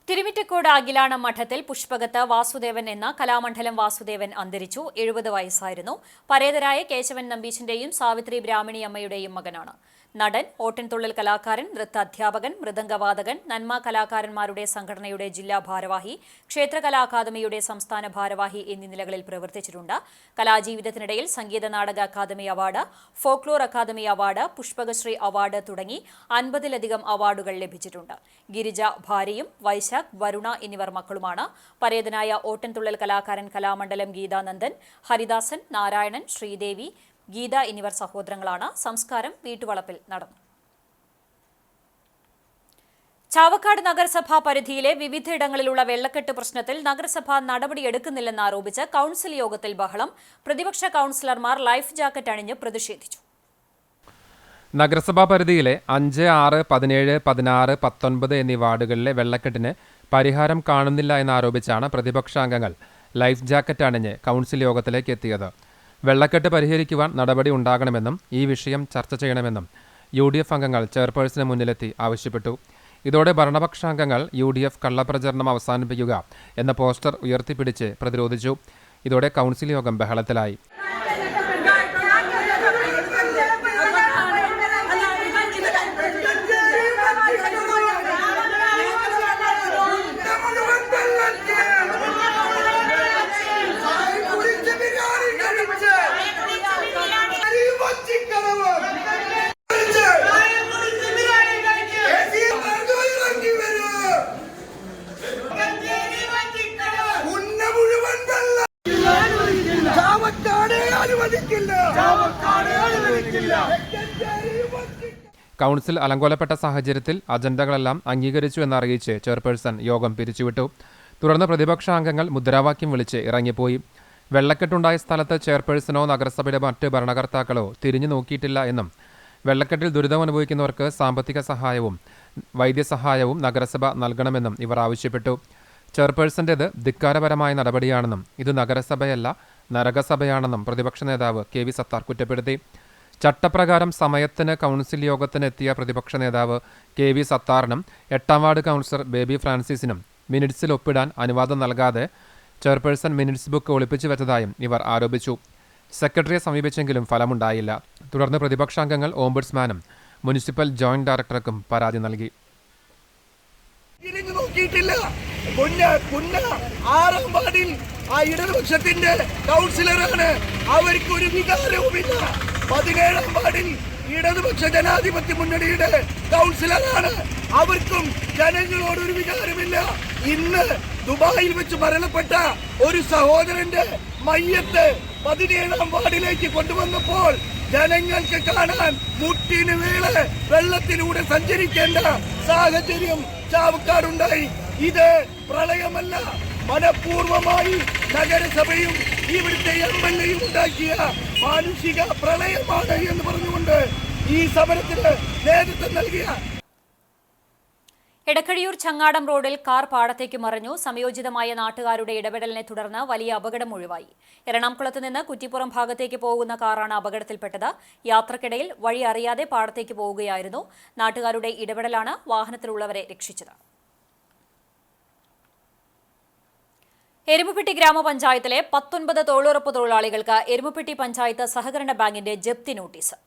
തിരുമിറ്റക്കോട് അഖിലാണ മഠത്തിൽ പുഷ്പകത്ത് വാസുദേവൻ എന്ന കലാമണ്ഡലം വാസുദേവൻ അന്തരിച്ചു. 70 വയസ്സായിരുന്നു. പരേതരായ കേശവൻ നമ്പീശന്റെയും സാവിത്രി ബ്രാഹ്മണി അമ്മയുടെയും മകനാണ്. നടൻ, ഓട്ടൻതുള്ളൽ കലാകാരൻ, നൃത്ത അധ്യാപകൻ, മൃദംഗവാദകൻ, നന്മ കലാകാരന്മാരുടെ സംഘടനയുടെ ജില്ലാ ഭാരവാഹി, ക്ഷേത്രകലാ അക്കാദമിയുടെ സംസ്ഥാന ഭാരവാഹി എന്നീ നിലകളിൽ പ്രവർത്തിച്ചിട്ടുണ്ട്. കലാജീവിതത്തിനിടയിൽ Sangeetha Nataka academy award, folklore academy award, Pushpakashree award തുടങ്ങി 50ലധികം അവാർഡുകൾ ലഭിച്ചിട്ടുണ്ട്. ഗിരിജ ഭാര്യയും വൈശാഖ്, വരുണ എന്നിവർ മക്കളുമാണ്. പരേതനായ ഓട്ടൻതുള്ളൽ കലാകാരൻ കലാമണ്ഡലം ഗീതാനന്ദൻ, ഹരിദാസൻ, നാരായണൻ, ശ്രീദേവി, ഗീത എന്നിവർ സഹോദരങ്ങളാണ്. സംസ്കാരം വീട്ടുവളപ്പിൽ നടന്നു. ചാവക്കാട് നഗരസഭാ പരിധിയിലെ വിവിധയിടങ്ങളിലുള്ള വെള്ളക്കെട്ട് പ്രശ്നത്തിൽ നഗരസഭ നടപടിയെടുക്കുന്നില്ലെന്ന് ആരോപിച്ച് കൌൺസിൽ യോഗത്തിൽ ബഹളം. പ്രതിപക്ഷ കൌൺസിലർമാർ ലൈഫ് ജാക്കറ്റ് അണിഞ്ഞ് പ്രതിഷേധിച്ചു. നഗരസഭാ പരിധിയിലെ 5, 6, 17, 16, 19 എന്നീ വാർഡുകളിലെ വെള്ളക്കെട്ടിന് പരിഹാരം കാണുന്നില്ല എന്നാരോപിച്ചാണ് പ്രതിപക്ഷാംഗങ്ങൾ ലൈഫ് ജാക്കറ്റ് അണിഞ്ഞ് കൌൺസിൽ യോഗത്തിലേക്ക് എത്തിയത്. വെള്ളക്കെട്ട് പരിഹരിക്കുവാൻ നടപടി ഉണ്ടാകണമെന്നും ഈ വിഷയം ചർച്ച ചെയ്യണമെന്നും UDF അംഗങ്ങൾ ചെയർപേഴ്സന് മുന്നിലെത്തി ആവശ്യപ്പെട്ടു. ഇതോടെ ഭരണപക്ഷാംഗങ്ങൾ UDF കള്ളപ്രചരണം അവസാനിപ്പിക്കുക എന്ന പോസ്റ്റർ ഉയർത്തിപ്പിടിച്ച് പ്രതിരോധിച്ചു. ഇതോടെ കൗൺസിൽ യോഗം ബഹളത്തിലായി. കൗൺസിൽ അലങ്കോലപ്പെട്ട സാഹചര്യത്തിൽ അജണ്ടകളെല്ലാം അംഗീകരിച്ചു എന്നറിയിച്ച് ചെയർപേഴ്സൺ യോഗം പിരിച്ചുവിട്ടു. തുടർന്ന് പ്രതിപക്ഷാംഗങ്ങൾ മുദ്രാവാക്യം വിളിച്ച് ഇറങ്ങിപ്പോയി. വെള്ളക്കെട്ടുണ്ടായ സ്ഥലത്ത് ചെയർപേഴ്സണോ നഗരസഭയുടെ മറ്റ് ഭരണകർത്താക്കളോ തിരിഞ്ഞു നോക്കിയിട്ടില്ല എന്നും വെള്ളക്കെട്ടിൽ ദുരിതമനുഭവിക്കുന്നവർക്ക് സാമ്പത്തിക സഹായവും വൈദ്യസഹായവും നഗരസഭ നൽകണമെന്നും ഇവർ ആവശ്യപ്പെട്ടു. ചെയർപേഴ്സന്റേത് ധിക്കാരപരമായ നടപടിയാണെന്നും ഇത് നഗരസഭയല്ല നരകസഭയാണെന്നും പ്രതിപക്ഷ നേതാവ് KV സത്താർ കുറ്റപ്പെടുത്തി. ചട്ടപ്രകാരം സമയത്തിന് കൗൺസിൽ യോഗത്തിന് എത്തിയ പ്രതിപക്ഷ നേതാവ് KV സത്താറിനും 8ാം വാർഡ് കൗൺസിലർ ബേബി ഫ്രാൻസിസിനും മിനിറ്റ്സിൽ ഒപ്പിടാൻ അനുവാദം നൽകാതെ ചെയർപേഴ്സൺ മിനിറ്റ്സ് ബുക്ക് ഒളിപ്പിച്ചു വെച്ചതായും ഇവർ ആരോപിച്ചു. സെക്രട്ടറിയെ സമീപിച്ചെങ്കിലും ഫലമുണ്ടായില്ല. തുടർന്ന് പ്രതിപക്ഷാംഗങ്ങൾ ഓംബുഡ്സ്മാനും മുനിസിപ്പൽ ജോയിന്റ് ഡയറക്ടർക്കും പരാതി നൽകി. ആറാം വാർഡിൽ ആ ഇടതുപക്ഷത്തിന്റെ കൗൺസിലറാണ്. അവർക്ക് ഒരു വികാരവുമില്ല. 17ാം വാർഡിൽ ഇടതുപക്ഷ ജനാധിപത്യ മുന്നണിയുടെ കൗൺസിലറാണ്. അവർക്കും ജനങ്ങളോട് ഒരു വികാരമില്ല. ഇന്ന് ദുബായിൽ വെച്ച് മരണപ്പെട്ട ഒരു സഹോദരന്റെ മയ്യത്ത് 17ാം വാർഡിലേക്ക് കൊണ്ടുവന്നപ്പോൾ ജനങ്ങൾക്ക് കാണാൻ മുട്ടിന് വീള് വെള്ളത്തിലൂടെ സഞ്ചരിക്കേണ്ട സാഹചര്യം ചാവക്കാടുണ്ടായി. ഇത് പ്രളയമല്ല, മനഃപൂർവമായി നഗരസഭയും ഇവിടുത്തെ MLA ഉണ്ടാക്കിയ മാനുഷിക പ്രളയമാണ് എന്ന് പറഞ്ഞുകൊണ്ട് ഈ സമരത്തിന് നേതൃത്വം നൽകിയ എടക്കഴിയൂർ ചങ്ങാടം റോഡിൽ കാർ പാടത്തേക്ക് മറിഞ്ഞു. സംയോജിതമായ നാട്ടുകാരുടെ ഇടപെടലിനെ തുടർന്ന് വലിയ അപകടം ഒഴിവായി. എറണാകുളത്ത് നിന്ന് കുറ്റിപ്പുറം ഭാഗത്തേക്ക് പോകുന്ന കാറാണ് അപകടത്തിൽപ്പെട്ടത്. യാത്രക്കിടയിൽ വഴി അറിയാതെ പാടത്തേക്ക് പോവുകയായിരുന്നു. നാട്ടുകാരുടെ ഇടപെടലാണ് വാഹനത്തിലുള്ളവരെ രക്ഷിച്ചത്. എരുമപ്പെട്ടി ഗ്രാമപഞ്ചായത്തിലെ 19 തൊഴിലുറപ്പ് തൊഴിലാളികൾക്ക് എരുമപ്പെട്ടി പഞ്ചായത്ത് സഹകരണ ബാങ്കിന്റെ ജപ്തി നോട്ടീസ്.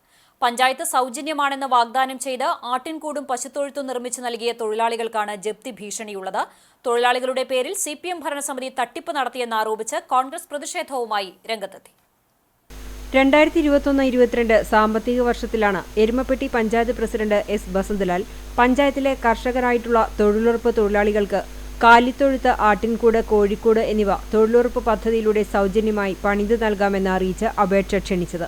പഞ്ചായത്ത് സൗജന്യമാണെന്ന് വാഗ്ദാനം ചെയ്ത് ആട്ടിൻകൂടും പശുത്തൊഴുത്തും നിർമ്മിച്ചു നൽകിയ തൊഴിലാളികൾക്കാണ് ജപ്തി ഭീഷണിയുള്ളത്. തൊഴിലാളികളുടെ പേരിൽ CPM ഭരണസമിതി തട്ടിപ്പ് നടത്തിയെന്നാരോപിച്ച് കോൺഗ്രസ് പ്രതിഷേധവുമായി രംഗത്തെത്തി. 2021-22 സാമ്പത്തിക വർഷത്തിലാണ് എരുമപ്പെട്ടി പഞ്ചായത്ത് പ്രസിഡന്റ് S. ബസന്തലാൽ പഞ്ചായത്തിലെ കർഷകരായിട്ടുള്ള തൊഴിലുറപ്പ് തൊഴിലാളികൾക്ക് കാലിത്തൊഴുത്ത്, ആട്ടിൻകൂട്, കോഴിക്കോട് എന്നിവ തൊഴിലുറപ്പ് പദ്ധതിയിലൂടെ സൗജന്യമായി പണിതു നൽകാമെന്ന് അറിയിച്ച് അപേക്ഷ ക്ഷണിച്ചത്.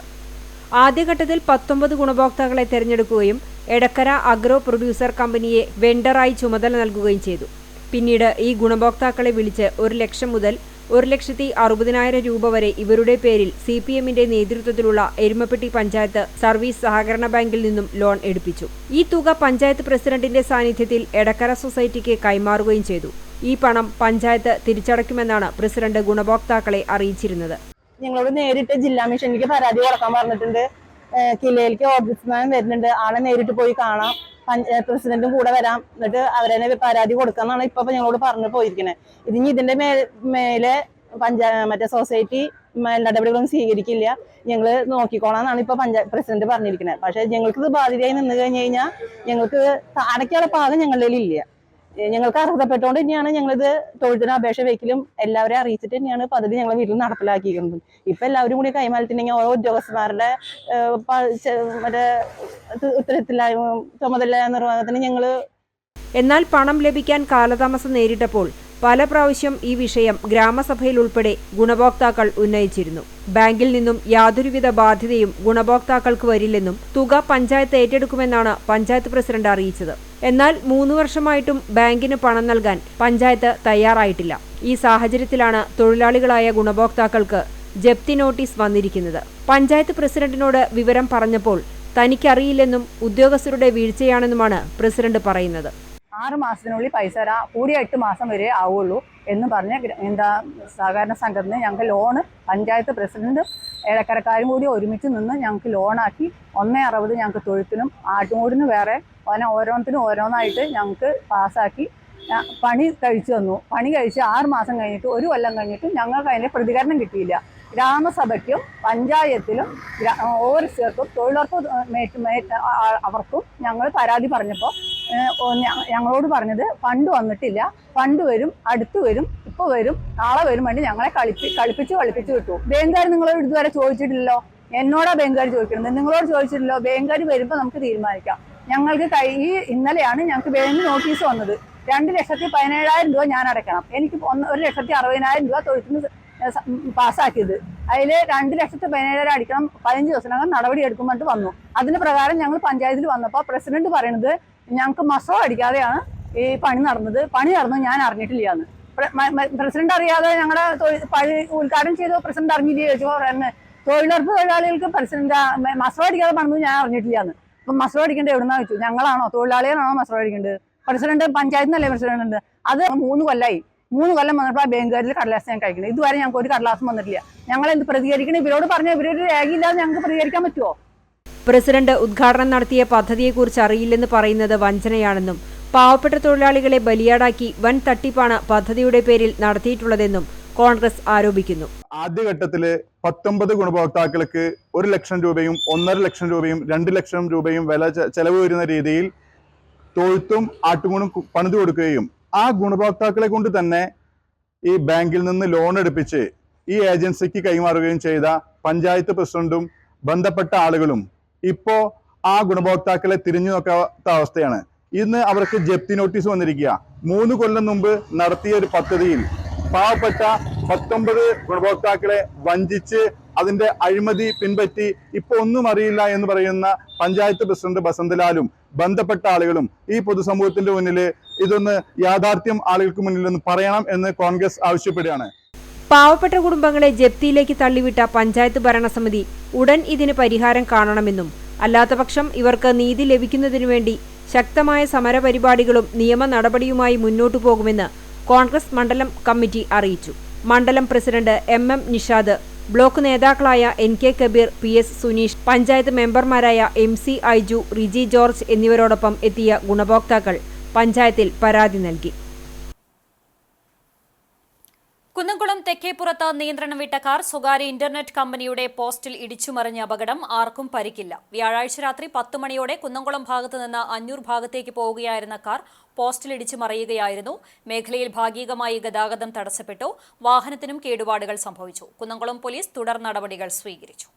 ആദ്യഘട്ടത്തിൽ 19 ഗുണഭോക്താക്കളെ തെരഞ്ഞെടുക്കുകയും എടക്കര അഗ്രോ പ്രൊഡ്യൂസർ കമ്പനിയെ വെണ്ടറായി ചുമതല നൽകുകയും ചെയ്തു. പിന്നീട് ഈ ഗുണഭോക്താക്കളെ വിളിച്ച് 1 ലക്ഷം മുതൽ 1,60,000 രൂപ വരെ ഇവരുടെ പേരിൽ CPMന്റെ നേതൃത്വത്തിലുള്ള എരുമപ്പെട്ടി പഞ്ചായത്ത് സർവീസ് സഹകരണ ബാങ്കിൽ നിന്നും ലോൺ എടുപ്പിച്ചു. ഈ തുക പഞ്ചായത്ത് പ്രസിഡന്റിന്റെ സാന്നിധ്യത്തിൽ എടക്കര സൊസൈറ്റിക്ക് കൈമാറുകയും ചെയ്തു. ഈ പണം പഞ്ചായത്ത് തിരിച്ചടയ്ക്കുമെന്നാണ് പ്രസിഡന്റ് ഗുണഭോക്താക്കളെ അറിയിച്ചിരുന്നത്. ഞങ്ങളോട് നേരിട്ട് ജില്ലാ മിഷനിലേക്ക് പരാതി കൊടുക്കാൻ പറഞ്ഞിട്ടുണ്ട്. കിലയിലേക്ക് ഓഫീസ്മാൻ വരുന്നുണ്ട്. ആളെ നേരിട്ട് പോയി കാണാം, പ്രസിഡന്റും കൂടെ വരാം, എന്നിട്ട് അവരെ പരാതി കൊടുക്കാന്നാണ് ഇപ്പൊ ഞങ്ങളോട് പറഞ്ഞു പോയിരിക്കുന്നത്. ഇനി ഇതിന്റെ മേലെ മറ്റേ സൊസൈറ്റി നടപടികളൊന്നും സ്വീകരിക്കില്ല, ഞങ്ങൾ നോക്കിക്കോളാന്നാണ് ഇപ്പൊ പ്രസിഡന്റ് പറഞ്ഞിരിക്കുന്നത്. പക്ഷെ ഞങ്ങൾക്ക് ഇത് ബാധ്യതയായി നിന്ന് കഴിഞ്ഞു കഴിഞ്ഞാൽ ഞങ്ങൾക്ക് അടയ്ക്കാനുള്ള പാകം ഞങ്ങളുടെ ഇല്ല. ഞങ്ങൾക്ക് അർഹതപ്പെട്ടുകൊണ്ട് തന്നെയാണ് ഞങ്ങളിത് തൊഴിലിന് അപേക്ഷ വയ്ക്കലും എല്ലാവരെയും അറിയിച്ചിട്ട് തന്നെയാണ് പദ്ധതി ഞങ്ങളെ വീട്ടിൽ നടപ്പിലാക്കിയിരിക്കുന്നത്. ഇപ്പൊ എല്ലാവരും കൂടി കൈമാറിയിട്ടുണ്ടെങ്കിൽ ഓരോ ഉദ്യോഗസ്ഥന്മാരുടെ മറ്റേ ഉത്തരത്തിലായ ചുമതല നിർവഹണത്തിന് ഞങ്ങള്. എന്നാൽ പണം ലഭിക്കാൻ കാലതാമസം നേരിട്ടപ്പോൾ പല പ്രാവശ്യം ഈ വിഷയം ഗ്രാമസഭയിൽ ഉൾപ്പെടെ ഗുണഭോക്താക്കൾ ഉന്നയിച്ചിരുന്നു. ബാങ്കിൽ നിന്നും യാതൊരുവിധ ബാധ്യതയും ഗുണഭോക്താക്കൾക്ക് വരില്ലെന്നും തുക പഞ്ചായത്ത് ഏറ്റെടുക്കുമെന്നാണ് പഞ്ചായത്ത് പ്രസിഡന്റ് അറിയിച്ചത്. എന്നാൽ 3 വർഷമായിട്ടും ബാങ്കിന് പണം നൽകാൻ പഞ്ചായത്ത് തയ്യാറായിട്ടില്ല. ഈ സാഹചര്യത്തിലാണ് തൊഴിലാളികളായ ഗുണഭോക്താക്കൾക്ക് ജപ്തി നോട്ടീസ് വന്നിരിക്കുന്നത്. പഞ്ചായത്ത് പ്രസിഡന്റിനോട് വിവരം പറഞ്ഞപ്പോൾ തനിക്കറിയില്ലെന്നും ഉദ്യോഗസ്ഥരുടെ വീഴ്ചയാണെന്നുമാണ് പ്രസിഡന്റ് പറയുന്നത്. 6 മാസത്തിനുള്ളിൽ പൈസ തരാം, കൂടിയ 8 മാസം വരെ ആവുള്ളൂ എന്ന് പറഞ്ഞ് സഹകരണ സംഘത്തിന് ഞങ്ങൾക്ക് ലോണ് പഞ്ചായത്ത് പ്രസിഡന്റ് ഏലക്കരക്കാരും കൂടി ഒരുമിച്ച് നിന്ന് ഞങ്ങൾക്ക് ലോണാക്കി 1.60 ഞങ്ങൾക്ക് തൊഴുത്തിനും ആട്ടുംകൂടിനും വേറെ ഓരോന്നിനും ഓരോന്നായിട്ട് ഞങ്ങൾക്ക് പാസ്സാക്കി പണി കഴിച്ചു തന്നു. പണി കഴിച്ച് 6 മാസം കഴിഞ്ഞിട്ട് 1 കൊല്ലം കഴിഞ്ഞിട്ടും ഞങ്ങൾക്ക് അതിൻ്റെ പ്രതികരണം കിട്ടിയില്ല. ഗ്രാമസഭയ്ക്കും പഞ്ചായത്തിലും ഓരോരുത്തർക്കും തൊഴിലുറപ്പ് അവർക്കും ഞങ്ങൾ പരാതി പറഞ്ഞപ്പോൾ ഞങ്ങളോട് പറഞ്ഞത് ഫണ്ട് വന്നിട്ടില്ല, ഫണ്ട് വരും, അടുത്ത് വരും, ഇപ്പോൾ വരും, നാളെ വരും വേണ്ടി ഞങ്ങളെ കളിപ്പിച്ച് വിട്ടു. ബാങ്കുകാർ നിങ്ങളോട് ഇതുവരെ ചോദിച്ചിട്ടില്ലല്ലോ. എന്നോടാ ബാങ്കുകാർ ചോദിക്കുന്നത്, നിങ്ങളോട് ചോദിച്ചിട്ടില്ലോ. ബാങ്കുകാർ വരുമ്പോൾ നമുക്ക് തീരുമാനിക്കാം. ഞങ്ങൾക്ക് ഇന്നലെയാണ് ഞങ്ങൾക്ക് ബാങ്ക് നോട്ടീസ് വന്നത്. 2,17,000 രൂപ ഞാൻ അടയ്ക്കണം. എനിക്ക് 1,60,000 രൂപ തൊഴുത്തിന് പാസ്സാക്കിയത്. അതിൽ 2,17,000 അടിക്കണം, 15 ദിവസത്തിനകം നടപടി എടുക്കുമ്പോൾ വന്നു. അതിന് പ്രകാരം ഞങ്ങൾ പഞ്ചായത്തിൽ വന്നപ്പോൾ പ്രസിഡന്റ് പറയുന്നത് ഞങ്ങൾക്ക് മസോ അടിക്കാതെയാണ് ഈ പണി നടന്നത്. പണി നടന്നു ഞാൻ അറിഞ്ഞിട്ടില്ല എന്ന്. പ്രസിഡന്റ് അറിയാതെ ഞങ്ങളുടെ ഉദ്ഘാടനം ചെയ്തോ പ്രസിഡന്റ് അറിഞ്ഞില്ലേ ചോദിച്ചോ പറയുന്നത് തൊഴിലുറപ്പ് തൊഴിലാളികൾക്ക് പ്രസിഡന്റ് മസോ അടിക്കാതെ പണിത് ഞാൻ അറിഞ്ഞിട്ടില്ല എന്ന്. അപ്പം മസോ അടിക്കേണ്ടത് എവിടുന്നാ വെച്ചു? ഞങ്ങളാണോ തൊഴിലാളികളാണോ മസോ അടിക്കേണ്ടത്? പ്രസിഡന്റ് പഞ്ചായത്തിനല്ലേ പ്രസിഡന്റ്. അത് 3 കൊല്ലമായി. 3 കൊല്ലം വന്നപ്പോൾ ആ ബാങ്കുകാരിൽ കടലാസ് ഞാൻ കഴിക്കുന്നത്. ഇതുവരെ ഞങ്ങൾക്ക് ഒരു കടലാസും വന്നിട്ടില്ല. ഞങ്ങൾ എന്ത് പ്രതികരിക്കണം? ഇവരോട് പറഞ്ഞ ഇവരൊരു രേഖയില്ലാതെ ഞങ്ങൾക്ക് പ്രതികരിക്കാൻ പറ്റുമോ? പ്രസിഡന്റ് ഉദ്ഘാടനം നടത്തിയ പദ്ധതിയെക്കുറിച്ച് അറിയില്ലെന്ന് പറയുന്നത് വഞ്ചനയാണെന്നും പാവപ്പെട്ട തൊഴിലാളികളെ ബലിയാടാക്കി വൻ തട്ടിപ്പാണ് പദ്ധതിയുടെ പേരിൽ നടത്തിയിട്ടുള്ളതെന്നും കോൺഗ്രസ് ആരോപിക്കുന്നു. ആദ്യഘട്ടത്തില് 19 ഗുണഭോക്താക്കൾക്ക് 1 ലക്ഷം രൂപയും 1.5 ലക്ഷം രൂപയും 2 ലക്ഷം രൂപയും ചെലവ് വരുന്ന രീതിയിൽ തൊഴുത്തും ആട്ടുകൂടും പണിതു കൊടുക്കുകയും ആ ഗുണഭോക്താക്കളെ കൊണ്ട് തന്നെ ഈ ബാങ്കിൽ നിന്ന് ലോൺ എടുപ്പിച്ച് ഈ ഏജൻസിക്ക് കൈമാറുകയും ചെയ്ത പഞ്ചായത്ത് പ്രസിഡന്റും ബന്ധപ്പെട്ട ആളുകളും ഇപ്പോൾ ആ ഗുണഭോക്താക്കളെ തിരിഞ്ഞു നോക്കാത്ത അവസ്ഥയാണ്. ഇന്ന് അവർക്ക് ജപ്തി നോട്ടീസ് വന്നിരിക്കുക. 3 കൊല്ലം മുമ്പ് നടത്തിയ ഒരു പദ്ധതിയിൽ പാവപ്പെട്ട 19 ഗുണഭോക്താക്കളെ വഞ്ചിച്ച് അതിന്റെ അഴിമതി പിൻപറ്റി ഇപ്പോൾ ഒന്നും അറിയില്ല എന്ന് പറയുന്ന പഞ്ചായത്ത് പ്രസിഡന്റ് ബസന്തലാലും ബന്ധപ്പെട്ട ആളുകളും ഈ പൊതുസമൂഹത്തിന്റെ മുന്നിൽ ഇതൊന്ന് യാഥാർത്ഥ്യം ആളുകൾക്ക് മുന്നിൽ ഒന്ന് പറയണം എന്ന് കോൺഗ്രസ് ആവശ്യപ്പെടുകയാണ്. പാവപ്പെട്ട കുടുംബങ്ങളെ ജപ്തിയിലേക്ക് തള്ളിവിട്ട പഞ്ചായത്ത് ഭരണസമിതി ഉടൻ ഇതിന് പരിഹാരം കാണണമെന്നും അല്ലാത്തപക്ഷം ഇവർക്ക് നീതി ലഭിക്കുന്നതിനു വേണ്ടി ശക്തമായ സമരപരിപാടികളും നിയമ നടപടിയുമായി മുന്നോട്ടു പോകുമെന്ന് കോൺഗ്രസ് മണ്ഡലം കമ്മിറ്റി അറിയിച്ചു. മണ്ഡലം പ്രസിഡന്റ് MM നിഷാദ്, ബ്ലോക്ക് നേതാക്കളായ NK കബീർ, PS സുനീഷ്, പഞ്ചായത്ത് മെമ്പർമാരായ MC ഐജു, റിജി ജോർജ് എന്നിവരോടൊപ്പം എത്തിയ ഗുണഭോക്താക്കൾ പഞ്ചായത്തിൽ പരാതി നൽകി. കുന്നംകുളം തെക്കേപ്പുറത്ത് നിയന്ത്രണം വിട്ട കാർ സ്വകാര്യ ഇന്റർനെറ്റ് കമ്പനിയുടെ പോസ്റ്റിൽ ഇടിച്ചുമറിഞ്ഞ അപകടം, ആർക്കും പരിക്കില്ല. വ്യാഴാഴ്ച രാത്രി 10 മണിയോടെ കുന്നംകുളം ഭാഗത്ത് നിന്ന് അഞ്ഞൂർ ഭാഗത്തേക്ക് പോവുകയായിരുന്ന കാർ പോസ്റ്റിൽ ഇടിച്ചു മറിയുകയായിരുന്നു. മേഖലയിൽ ഭാഗികമായി ഗതാഗതം തടസ്സപ്പെട്ടു. വാഹനത്തിനും കേടുപാടുകൾ സംഭവിച്ചു. കുന്നംകുളം പോലീസ് തുടർ നടപടികൾ സ്വീകരിച്ചു.